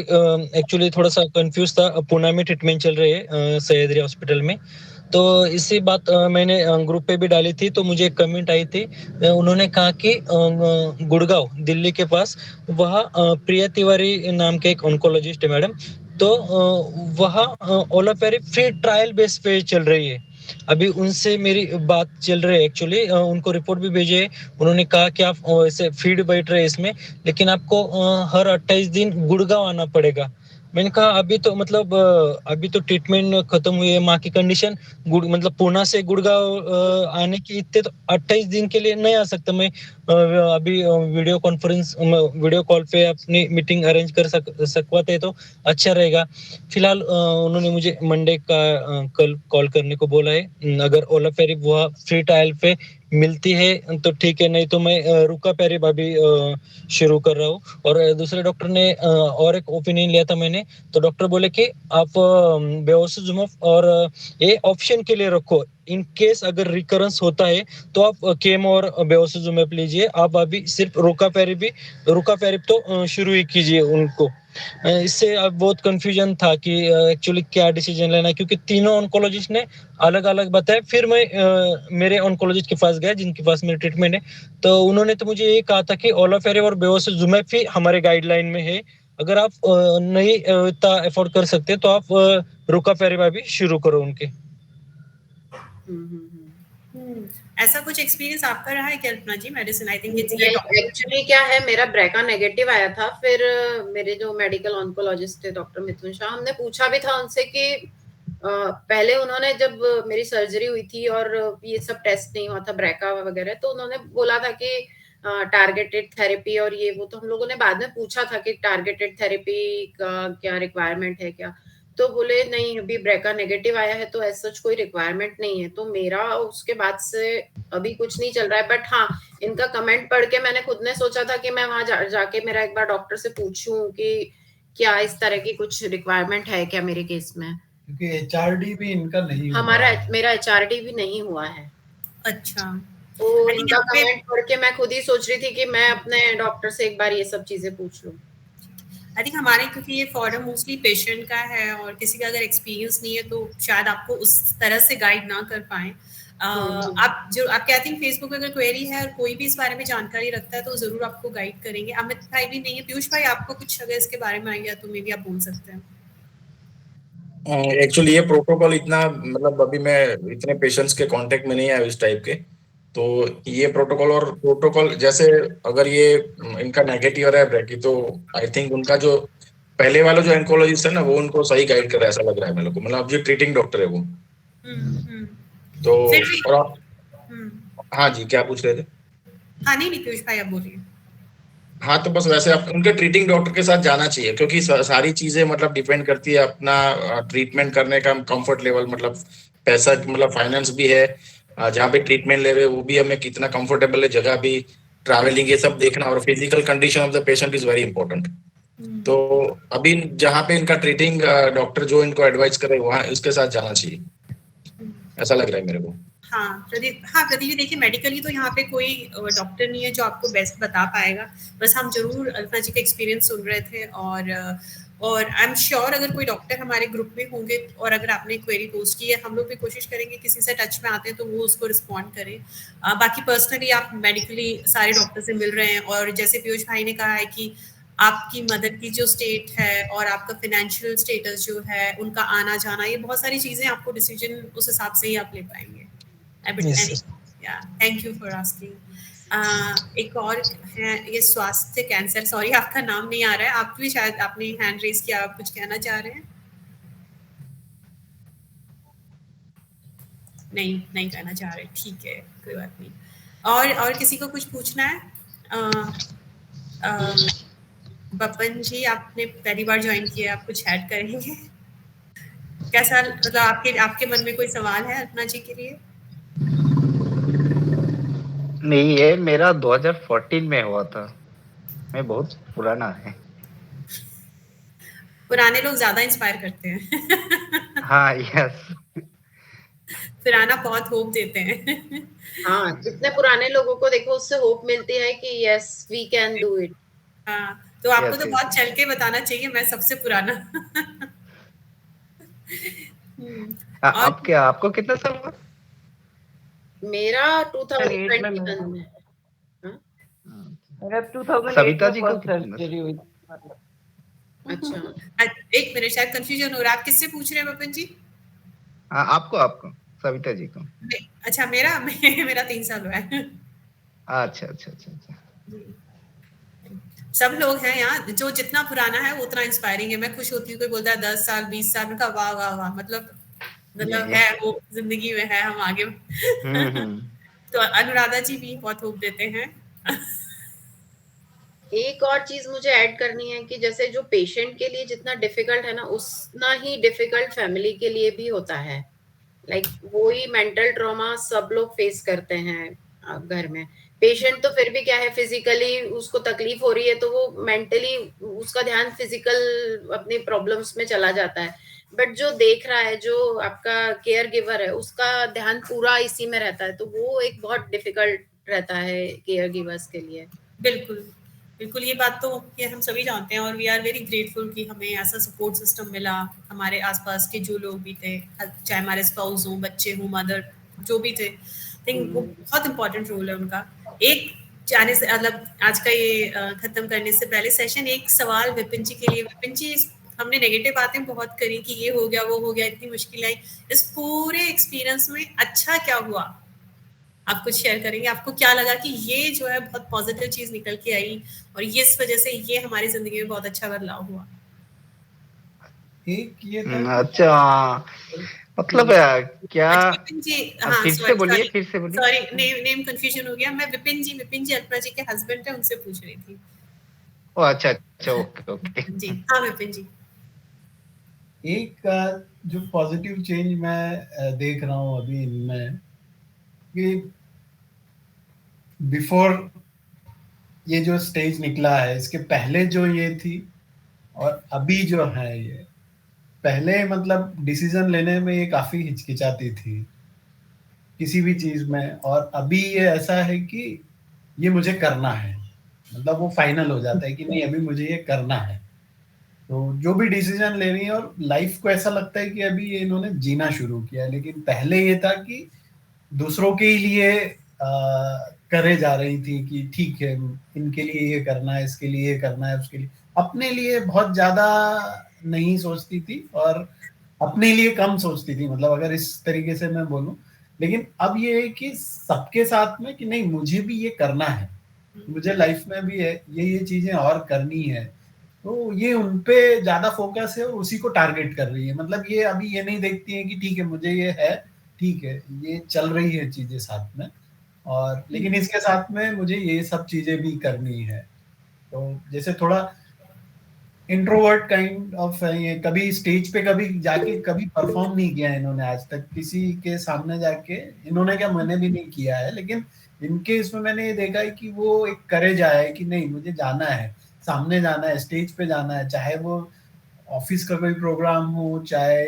एक्चुअली थोड़ा सा कंफ्यूज था. पुणे में ट्रीटमेंट चल रही है सह्याद्री हॉस्पिटल में. तो इसी बात मैंने ग्रुप पे भी डाली थी. तो मुझे एक कमेंट आई थी, उन्होंने कहा कि गुड़गांव दिल्ली के पास वहाँ प्रिया तिवारी नाम के एक ऑन्कोलॉजिस्ट है मैडम. तो वहाँ ओलाफेरिव फ्री ट्रायल बेस पे चल रही है. अभी उनसे मेरी बात चल रही है एक्चुअली, उनको रिपोर्ट भी भेजे. उन्होंने कहा कि आप ऐसे फीड बैठ रहे इसमें, लेकिन आपको हर 28 दिन गुड़गांव आना पड़ेगा. मैंने कहा अभी तो मतलब अभी तो ट्रीटमेंट खत्म हुई है, माँ की कंडीशन मतलब पुणे से गुड़गांव आने की इतने तो 28 दिन के लिए नहीं आ सकता मैं. अभी वीडियो कॉल पे अपनी मीटिंग अरेंज कर सकवाते तो अच्छा रहेगा. फिलहाल उन्होंने मुझे मंडे का कल कॉल करने को बोला है. अगर ओलाफेरिव वह फ्री ट्रायल पे मिलती है तो ठीक है, नहीं तो मैं रुकापेरिव अभी शुरू कर रहा हूँ. और दूसरे डॉक्टर ने और एक ओपिनियन लिया था मैंने. तो डॉक्टर बोले कि आप बेओसिजुमैब और ये ऑप्शन के लिए रखो, इन केस अगर रिकरेंस होता है तो आप केमो और बेओसिजुमैब लीजिए. आप अभी सिर्फ रुकापेरिव तो शुरू ही कीजिए उनको. इससे अब बहुत कंफ्यूजन था कि एक्चुअली क्या डिसीजन लेना है, क्योंकि तीनों ऑन्कोलॉजिस्ट ने अलग-अलग बताया। फिर मैं मेरे ऑन्कोलॉजिस्ट के पास गया जिनके पास मेरी ट्रीटमेंट है, तो उन्होंने तो मुझे ये कहा था कि ओलाफेरिव और बेवोसिलजुमैब भी हमारे गाइडलाइन में है। अगर आप नहीं इतना अफोर्ड कर सकते तो आप रुकाफेरिव भी शुरू करो उनके। ऐसा कुछ एक्सपीरियंस आपका रहा है क्या अल्पना जी? मेडिसिन आई थिंक एक्चुअली क्या है, मेरा ब्रेका नेगेटिव आया था। फिर मेरे जो मेडिकल ऑन्कोलॉजिस्ट थे डॉक्टर मिथुन शाह, हमने पूछा भी था उनसे कि पहले उन्होंने जब मेरी सर्जरी हुई थी और ये सब टेस्ट नहीं हुआ था ब्रेका वगैरह, तो उन्होंने बोला था कि टारगेटेड थेरेपी और ये वो, तो हम लोगों ने बाद में पूछा था कि टारगेटेड थेरेपी का क्या रिक्वायरमेंट है क्या, तो बोले नहीं अभी ब्रेका नेगेटिव आया है तो ऐसा कोई रिक्वायरमेंट नहीं है। तो मेरा उसके बाद से अभी कुछ नहीं चल रहा है। बट हाँ, इनका कमेंट पढ़ के मैंने खुद ने सोचा था कि मैं वहां जाके मेरा एक बार डॉक्टर से पूछूं कि क्या इस तरह की कुछ रिक्वायरमेंट है क्या मेरे केस में, क्योंकि एचआरडी भी इनका नहीं हुआ। मेरा एचआरडी भी नहीं हुआ है। अच्छा, तो इनका कमेंट पढ़ के मैं खुद ही सोच रही थी कि मैं अपने डॉक्टर से एक बार ये सब चीजें पूछ लूं। आई थिंक हमारे, क्योंकि ये फोरम मोस्टली पेशेंट का है और किसी का अगर एक्सपीरियंस नहीं है तो शायद आपको उस तरह से गाइड ना कर पाए। आपके आई थिंक फेसबुक पे अगर क्वेरी है और कोई भी इस बारे में जानकारी रखता है तो जरूर आपको गाइड करेंगे। अमित भाई भी नहीं है, पीयूष भाई आपको कुछ अगर इसके बारे में आइडिया तो मे भी आप बोल सकते हैं। एक्चुअली ये प्रोटोकॉल इतना, मतलब अभी मैं इतने पेशेंट्स के कांटेक्ट में नहीं आया इस टाइप के, तो ये प्रोटोकॉल जैसे अगर ये इनका नेगेटिव आ रहा है ब्रेकी, तो आई थिंक उनका जो पहले वाला जो ऑन्कोलॉजिस्ट है ना, वो उनको सही गाइड कर रहा है, ऐसा लग रहा है मेरे को। मतलब जो ट्रीटिंग डॉक्टर है वो। तो और आप, हाँ जी, क्या पूछ रहे थे? हाँ नहीं पीयूष भाई आप बोलिए। हाँ, तो बस वैसे आप उनके ट्रीटिंग डॉक्टर के साथ जाना चाहिए, क्योंकि सारी चीजें मतलब डिपेंड करती है अपना ट्रीटमेंट करने का कंफर्ट लेवल, मतलब पैसा, मतलब फाइनेंस भी है, जहाँ पे ट्रीटमेंट ले रहे हैं वो भी हमें कितना कंफर्टेबल है, जगह भी, ट्रैवलिंग, ये सब देखना, और physical condition of the patient is very important. तो अभी जहाँ पे इनका ट्रीटिंग डॉक्टर जो इनको एडवाइस करे वहाँ इसके साथ जाना चाहिए, ऐसा लग रहा है मेरे को। हाँ प्रदीप जी, देखिए मेडिकली तो यहाँ पे कोई डॉक्टर नहीं है जो आपको बेस्ट बता पाएगा। बस हम जरूर अल्पना जी का एक्सपीरियंस सुन रहे थे और आई एम श्योर अगर कोई डॉक्टर हमारे ग्रुप में होंगे और अगर आपने क्वेरी पोस्ट की है, हम लोग भी कोशिश करेंगे किसी से टच में आते हैं तो वो उसको रिस्पॉन्ड करें। बाकी पर्सनली आप मेडिकली सारे डॉक्टर से मिल रहे हैं और जैसे पीयूष भाई ने कहा है कि आपकी मदर की जो स्टेट है और आपका फाइनेंशियल स्टेटस जो है, उनका आना जाना, ये बहुत सारी चीजें आपको डिसीजन उस हिसाब से ही आप ले पाएंगे। Thank you for asking. एक और है ये स्वास्थ्य कैंसर, सॉरी आपका नाम नहीं आ रहा है, आप भी शायद आपने हैंड रेज किया, आप कुछ कहना चाह रहे हैं? नहीं कहना चाह रहे, ठीक है, कोई बात नहीं। और किसी को कुछ पूछना है? बपन जी, आपने पहली बार ज्वाइन किया, आप कुछ ऐड करेंगे? कैसा, मतलब आपके मन में कोई सवाल है अल्पना जी के लिए? नहीं, ये मेरा 2014 में हुआ था, मैं बहुत पुराना है। पुराने लोग ज्यादा इंस्पायर करते हैं। हाँ, यस। पुराना बहुत होप देते हैं। हाँ, जितने पुराने लोगों को देखो उससे होप मिलती है कि yes we can do it. हाँ, तो आपको तो बहुत चल के बताना चाहिए, मैं सबसे पुराना। आपको कितना साल हुआ? मेरा 2021 में। मेरा 2008 सविता जी को सर्जरी हुई। अच्छा, एक मिनट, शायद कंफ्यूजन हो रहा है, आप किससे पूछ रहे हैं बपन जी? आपको सविता जी को। अच्छा, मेरा 3 साल हुआ है। अच्छा। सब लोग हैं यहाँ, जो जितना पुराना है वो उतना इंस्पायरिंग है। मैं खुश होती हूँ कोई बोलता है 10 साल 20 साल का, वाह वाह वाह, मतलब है वो जिंदगी में है, हम आगे। तो अनुराधा जी भी बहुत होप देते हैं। एक और चीज मुझे ऐड करनी है कि जैसे जो पेशेंट के लिए जितना डिफिकल्ट है ना, उतना ही डिफिकल्ट फैमिली के लिए भी होता है। लाइक वही मेंटल ट्रॉमा सब लोग फेस करते हैं घर में। पेशेंट तो फिर भी क्या है, फिजिकली उसको तकलीफ हो रही है तो वो मेंटली उसका ध्यान फिजिकल अपनी प्रॉब्लम्स में चला जाता है। बट जो देख रहा है, जो आपका केयर गिवर है, उसका ध्यान पूरा इसी में रहता है, तो वो एक बहुत डिफिकल्ट रहता है केयर गिवर्स के लिए। बिल्कुल, बिल्कुल, ये बात तो ये हम सभी जानते हैं और वी आर वेरी ग्रेटफुल कि हमें ऐसा सपोर्ट सिस्टम मिला, हमारे आसपास के जो लोग भी थे, चाहे हमारे स्पाउस हों, बच्चे हों, मदर जो भी थे, आई थिंक वो बहुत इम्पोर्टेंट रोल है उनका। एक जाने से मतलब आज का ये खत्म करने से पहले सेशन एक सवाल विपिन जी के लिए। विपिन जी, हमने नेगेटिव बातें बहुत करी कि ये हो गया, वो हो गया, इतनी मुश्किल आई, इस पूरे एक्सपीरियंस में अच्छा क्या हुआ? आप कुछ शेयर करेंगे? आपको क्या लगा कि ये जो है बहुत पॉजिटिव चीज निकल के आई और ये इस वजह से ये हमारी जिंदगी में बहुत अच्छा बदलाव हुआ? एक ये था अच्छा, मतलब क्या? अच्छा विपिन जी, हाँ फिर से बोलिए, फिर से बोलिए। सॉरी, नेम कंफ्यूजन हो गया। मैं विपिन जी अल्पना जी के हस्बैंड थे, उनसे पूछ रही थी। ओ अच्छा अच्छा, ओके ओके। जी हाँ विपिन जी। एक जो पॉजिटिव चेंज मैं देख रहा हूँ अभी इनमें कि बिफोर ये जो स्टेज निकला है, इसके पहले जो ये थी और अभी जो है, ये पहले मतलब डिसीजन लेने में ये काफी हिचकिचाती थी किसी भी चीज में, और अभी ये ऐसा है कि ये मुझे करना है, मतलब वो फाइनल हो जाता है कि नहीं अभी मुझे ये करना है। तो जो भी डिसीजन ले रही है, और लाइफ को ऐसा लगता है कि अभी ये इन्होंने जीना शुरू किया, लेकिन पहले ये था कि दूसरों के लिए करे जा रही थी कि ठीक है इनके लिए ये करना है, इसके लिए ये करना है, उसके लिए, अपने लिए बहुत ज्यादा नहीं सोचती थी और अपने लिए कम सोचती थी, मतलब अगर इस तरीके से मैं बोलूं। लेकिन अब ये है कि सबके साथ में कि नहीं मुझे भी ये करना है, मुझे लाइफ में भी है ये चीजें और करनी है, तो ये उनपे ज्यादा फोकस है और उसी को टारगेट कर रही है। मतलब ये अभी ये नहीं देखती है कि ठीक है मुझे ये है, ठीक है ये चल रही है चीजें साथ में, और लेकिन इसके साथ में मुझे ये सब चीजें भी करनी है। तो जैसे थोड़ा इंट्रोवर्ट काइंड ऑफ है ये, कभी स्टेज पे कभी जाके कभी परफॉर्म नहीं किया इन्होंने आज तक किसी के सामने जाके, इन्होंने क्या मैंने भी नहीं किया है, लेकिन इनके इसमें मैंने ये देखा है कि वो एक करेज आया है कि नहीं मुझे जाना है, सामने जाना है, स्टेज पे जाना है, चाहे वो ऑफिस का कोई प्रोग्राम हो चाहे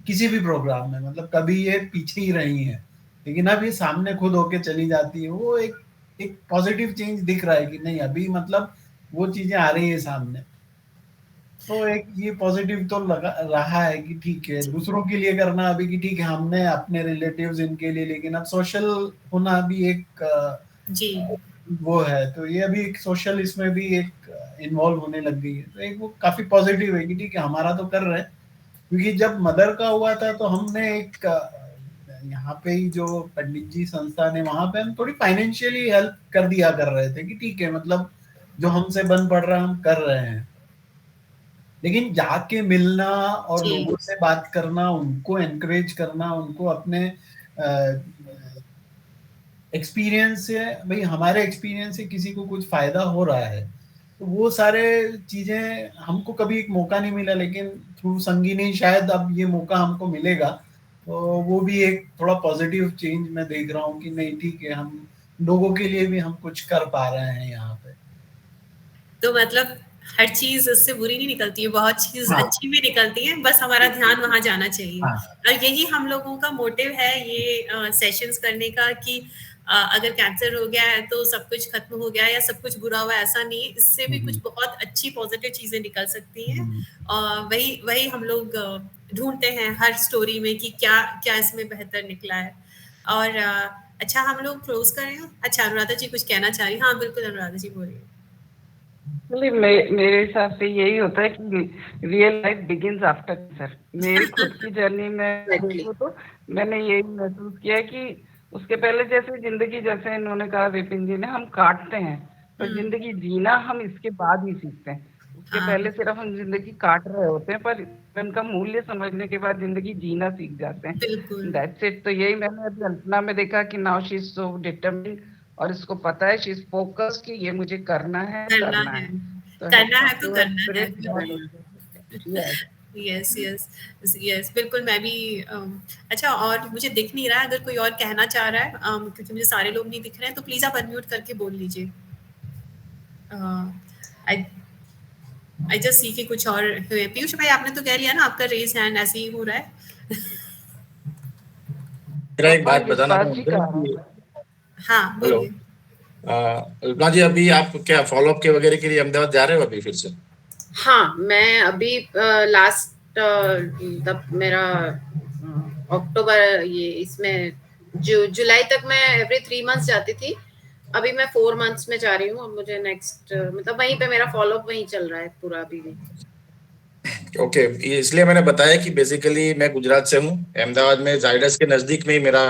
किसी भी प्रोग्राम में, मतलब कभी ये पीछे ही रही है, लेकिन अब ये सामने खुद होके चली जाती है। वो एक पॉजिटिव चेंज दिख रहा है कि नहीं अभी मतलब वो चीजें आ रही है सामने। तो एक ये पॉजिटिव तो लगा रहा है कि ठीक है दूसरों के लिए करना अभी कि ठीक है हमने अपने रिलेटिव्स इनके लिए, लेकिन अब सोशल होना भी एक जी वो है, तो ये अभी एक सोशल इसमें भी एक इन्वॉल्व होने लग गई है। तो एक वो काफी पॉजिटिव है कि ठीक है हमारा तो कर रहे हैं, क्योंकि जब मदर का हुआ था तो हमने एक यहाँ पे ही जो पंडित जी संस्थान है वहां पे हम थोड़ी फाइनेंशियली हेल्प कर दिया कर रहे थे कि ठीक है मतलब जो हमसे बन पड़ रहा है हम कर रहे हैं, लेकिन जाके मिलना और जी लोगों से बात करना, उनको एनकरेज करना, उनको अपने एक्सपीरियंस से, भाई हमारे एक्सपीरियंस से किसी को कुछ फायदा हो रहा है, तो वो सारे चीजें हमको कभी एक मौका नहीं मिला, लेकिन थ्रू संगीनी शायद अब ये मौका हमको मिलेगा। तो वो भी एक थोड़ा पॉजिटिव चेंज मैं देख रहा हूँ कि नहीं ठीक है हम लोगों के लिए भी हम कुछ कर पा रहे हैं यहाँ पे। तो मतलब हर चीज उससे बुरी नहीं निकलती है, बहुत चीज हाँ अच्छी भी निकलती है, बस हमारा ध्यान वहां जाना चाहिए। हाँ और यही हम लोगों का मोटिव है ये सेशंस करने का कि अगर कैंसर हो गया है तो सब कुछ खत्म हो गया या सब कुछ बुरा हुआ, ऐसा नहीं है, इससे भी कुछ बहुत अच्छी पॉजिटिव चीजें निकल सकती हैं। वही वही हम लोग ढूंढते हैं हर स्टोरी में कि क्या क्या इसमें बेहतर निकला है। और अच्छा हम लोग क्लोज करें। अच्छा अनुराधा जी कुछ कहना चाह रही? हाँ बिल्कुल अनुराधा जी बोलिए। मेरे हिसाब से यही होता है कि real life begins after cancer. मेरी खुद की जर्नी में देखूं तो मैंने यही महसूस किया है कि उसके पहले जैसे जिंदगी, जैसे इन्होंने कहा विपिन जी ने, हम काटते हैं, पर जिंदगी जीना हम इसके बाद ही सीखते हैं। उसके पहले सिर्फ हम जिंदगी काट रहे होते हैं, पर उनका मूल्य समझने के बाद जिंदगी जीना सीख जाते हैं। बिल्कुल दैट्स इट। तो यही मैंने अभी अल्पना में देखा कि now she is so determined और इसको पता है, शी इज फोकस्ड कि ये मुझे करना है करना है तो करना है। यस यस यस बिल्कुल। मैं भी अच्छा और मुझे दिख नहीं रहा है, अगर कोई और कहना चाह रहा है क्योंकि मुझे सारे लोग नहीं दिख रहे हैं, तो प्लीज आप अनम्यूट करके बोल लीजिए। आई जस्ट सी कि कुछ और हुए। पीयूष भाई आपने तो कह लिया ना, आपका रेज हैंड ऐसे ही हो रहा है। मेरा एक बात बताना था। हाँ बोलिए। अल्पना जी, अभी आप क्या फॉलोअप के वगैरह के लिए अहमदाबाद जा रहे हो अभी फिर से? हाँ, मैं अभी लास्ट तब मेरा अक्टूबर ये इसमें जुलाई तक मैं एवरी 3 मंथ्स जाती थी। अभी मैं 4 मंथ्स में जा रही हूँ। अब मुझे नेक्स्ट मतलब वहीं पे मेरा फॉलोअप वहीं चल रहा है पूरा अभी भी। ओके, इसलिए मैंने बताया कि बेसिकली मैं गुजरात से हूँ। अहमदाबाद में जायडस के नजदीक में ही मेरा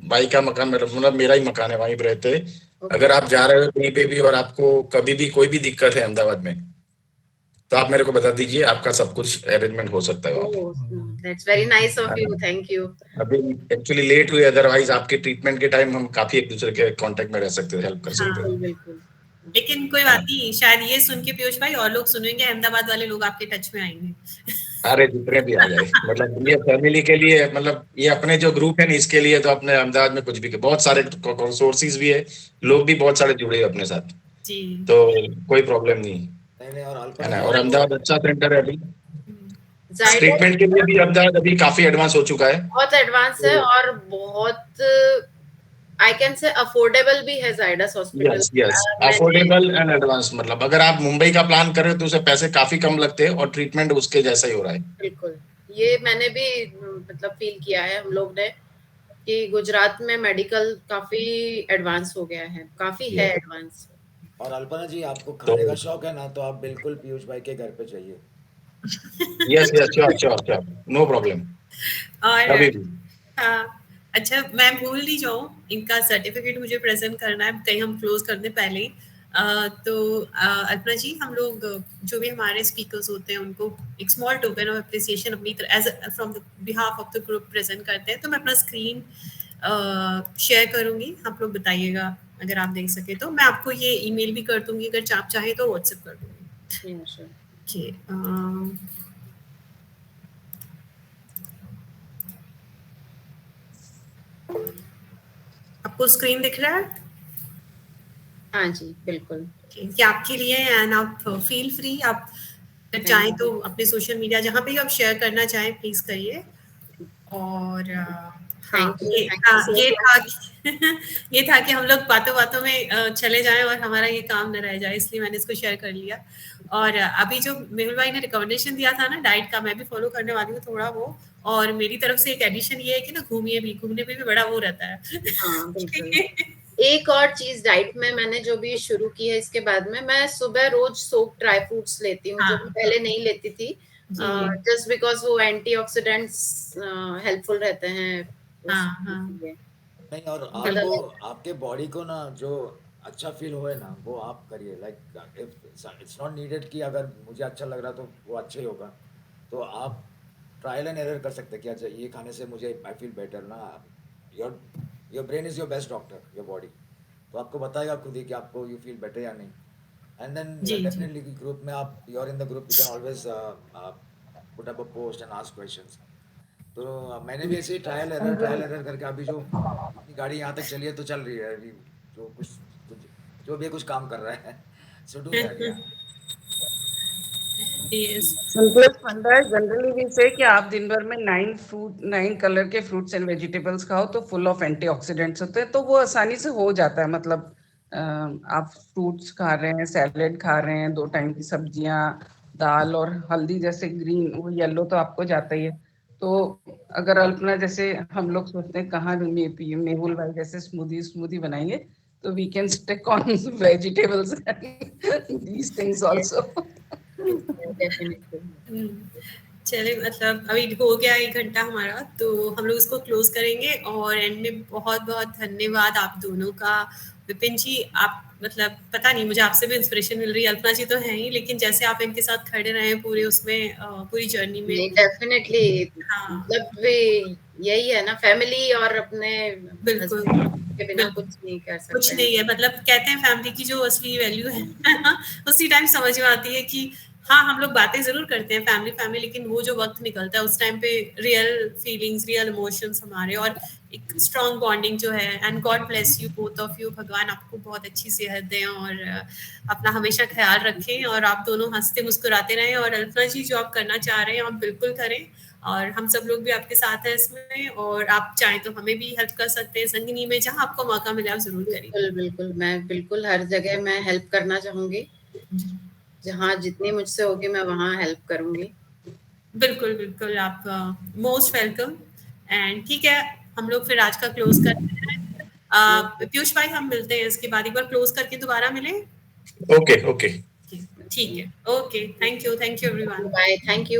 भाई का मकान, मतलब मेरा ही मकान है, वहीं पे रहते हैं। अगर आप जा रहे हो कहीं पे भी और आपको कभी भी कोई भी दिक्कत है अहमदाबाद में, तो आप मेरे को बता दीजिए, आपका सब कुछ अरेंजमेंट हो सकता है वहाँ पे। That's very nice of you, thank you. अभी एक्चुअली लेट हुई, अदरवाइज आपके ट्रीटमेंट के टाइम हम काफी एक दूसरे के कांटेक्ट में रह सकते थे, हेल्प कर सकते थे। बिल्कुल। लेकिन कोई बात नहीं, शायद ये सुन के पीयूष भाई और लोग सुनेंगे, अहमदाबाद वाले लोग आपके टच में आएंगे। अरे जितने भी आ जाए, मतलब ये फैमिली के लिए, मतलब ये अपने जो ग्रुप है ना, इसके लिए तो अपने अहमदाबाद में कुछ भी, बहुत सारे सोर्सेज भी है, लोग भी बहुत सारे जुड़े हैं अपने साथ, जी। तो कोई प्रॉब्लम नहीं नहीं, और है ना। और अहमदाबाद अच्छा सेंटर है अभी जायडस ट्रीटमेंट के लिए भी। अहमदाबाद अभी काफी एडवांस हो चुका है, बहुत एडवांस है और बहुत आई कैन से अफोर्डेबल भी है Zydus hospital. Yes yes, affordable and advance. मतलब अगर आप मुंबई का प्लान करें तो उसे पैसे काफी कम लगते हैं और ट्रीटमेंट उसके जैसा ही हो रहा है। बिल्कुल, ये मैंने भी मतलब फील किया है हम लोग ने कि गुजरात में मेडिकल काफी एडवांस हो गया है, काफी है एडवांस। और अल्पना जी, आपको खाने का शौक है ना, तो आप बिल्कुल पीयूष भाई के घर पे चाहिए। Yes yes, sure sure sure, no problem. और अभी भी हाँ, अच्छा मैं भूल नहीं जाऊँ, इनका सर्टिफिकेट मुझे प्रेजेंट करना है कहीं हम क्लोज करने पहले ही। तो अल्पना जी, हम लोग जो भी हमारे स्पीकर्स होते हैं उनको एक स्मॉल टोकन ऑफ अप्रिसिएशन अपनी तरफ as from the behalf of the group present करते हैं। तो मैं अपना स्क्रीन शेयर करूंगी, आप लोग बताइएगा अगर आप देख सके तो। मैं आपको ये ईमेल भी कर दूंगी, अगर आप चाहें तो व्हाट्सएप कर दूंगी। ओके, आपको स्क्रीन दिख रहा है? हाँ जी, बिल्कुल। ये आपके लिए है एंड आप फील फ्री, आप अगर चाहें तो अपने सोशल मीडिया जहाँ पे भी आप शेयर करना चाहें प्लीज करिए। और हाँ, ये था ये था कि हम लोग बातों बातों में चले जाएं और हमारा ये काम न रह जाए, इसलिए मैंने इसको शेयर कर लिया। और अभी जो मेहुल भाई ने रिकमेंडेशन दिया था ना डाइट का, मैं भी फॉलो करने वाली हूँ थोड़ा वो। और मेरी तरफ से एक एडिशन ये है कि ना घूमने में भी बड़ा वो रहता है। हाँ, बिल्कुल। एक और चीज डाइट में मैंने जो भी शुरू की है इसके बाद में, मैं सुबह रोज सोक ड्राई फ्रूट्स लेती हूँ, जो मैं पहले नहीं लेती थी, जस्ट बिकॉज वो एंटीऑक्सीडेंट्स हेल्पफुल रहते हैं। नहीं, और आपको आपके बॉडी को ना जो अच्छा फील होए ना, वो आप करिए। लाइक इट्स नॉट नीडेड कि अगर मुझे अच्छा लग रहा तो वो अच्छा ही होगा। तो आप ट्रायल एंड एरर कर सकते हैं कि अच्छा ये खाने से मुझे आई फील बेटर ना। Your brain is your best doctor, your body. तो आपको बताएगा खुद ही कि आपको यू फील बेटर या नहीं। एंड देन डेफिनेटली ग्रुप में आप, you are in the group, you can always put up a post and ask questions. तो मैंने भी ऐसे ही ट्रायल एरर करके अभी जो अपनी गाड़ी यहाँ तक चली है तो चल रही है अभी, जो भी कुछ काम कर रहा है। So do that. सिंपलेस्ट फंडा है, जनरली वी से कि आप दिन भर में 9 कलर के फ्रूट्स एंड वेजिटेबल्स खाओ तो फुल ऑफ एंटीऑक्सीडेंट्स होते हैं, तो वो आसानी से हो जाता है। मतलब आप फ्रूट्स खा रहे हैं, सैलेड खा रहे हैं, 2 टाइम की सब्जियां, दाल और हल्दी जैसे ग्रीन, वो येलो तो आपको जाता ही है। तो अगर अल्पना जैसे हम लोग सोचते हैं कहाँ मेहुल भाई जैसे स्मूदी बनाएंगे, तो we can stick on vegetables these things also. चलिए, मतलब अभी हो गया 1 घंटा हमारा, तो हम लोग इसको क्लोज करेंगे। और एंड में बहुत बहुत धन्यवाद आप दोनों का। विपिन जी, आप मतलब पता नहीं, मुझे आपसे भी इंस्पिरेशन मिल रही है। अल्पना जी तो है ही, लेकिन जैसे आप इनके साथ खड़े रहे पूरे उसमें पूरी जर्नी में, डेफिनेटली मतलब यही है ना, फैमिली और अपने बिल्कुल के बिना कुछ नहीं कर सकते। कुछ नहीं है, मतलब कहते हैं फैमिली की जो असली वैल्यू है उसी टाइम समझ में आती है कि हाँ, हम लोग बातें जरूर करते हैं फैमिली, लेकिन वो जो वक्त निकलता है उस टाइम पे रियल फीलिंग्स, रियल इमोशंस हमारे, और एक स्ट्रॉन्ग बॉन्डिंग जो है। And God bless you both of you, भगवान आपको बहुत अच्छी सेहत दें और अपना हमेशा ख्याल रखें, और आप दोनों हंसते मुस्कुराते रहें। और अल्पना जी, जो आप करना चाह रहे हैं आप बिल्कुल करें। और हम सब लोग भी आपके साथ हैं इसमें, और आप चाहें तो हमें भी हेल्प कर सकते हैं संगिनी में, जहाँ आपको मौका मिले आप जरूर करिए। बिल्कुल बिल्कुल, मैं बिल्कुल हर जगह मैं हेल्प करना चाहूंगी, जहाँ जितनी मुझसे होगी मैं वहाँ हेल्प करूंगी। बिल्कुल बिल्कुल, आप मोस्ट वेलकम। एंड ठीक है, हम लोग फिर आज का क्लोज करते हैं। पीयूष भाई, हम मिलते हैं इसके बाद, एक बार क्लोज करके दोबारा मिलें। Okay okay. ठीक है, okay, thank you everyone. Bye, thank you.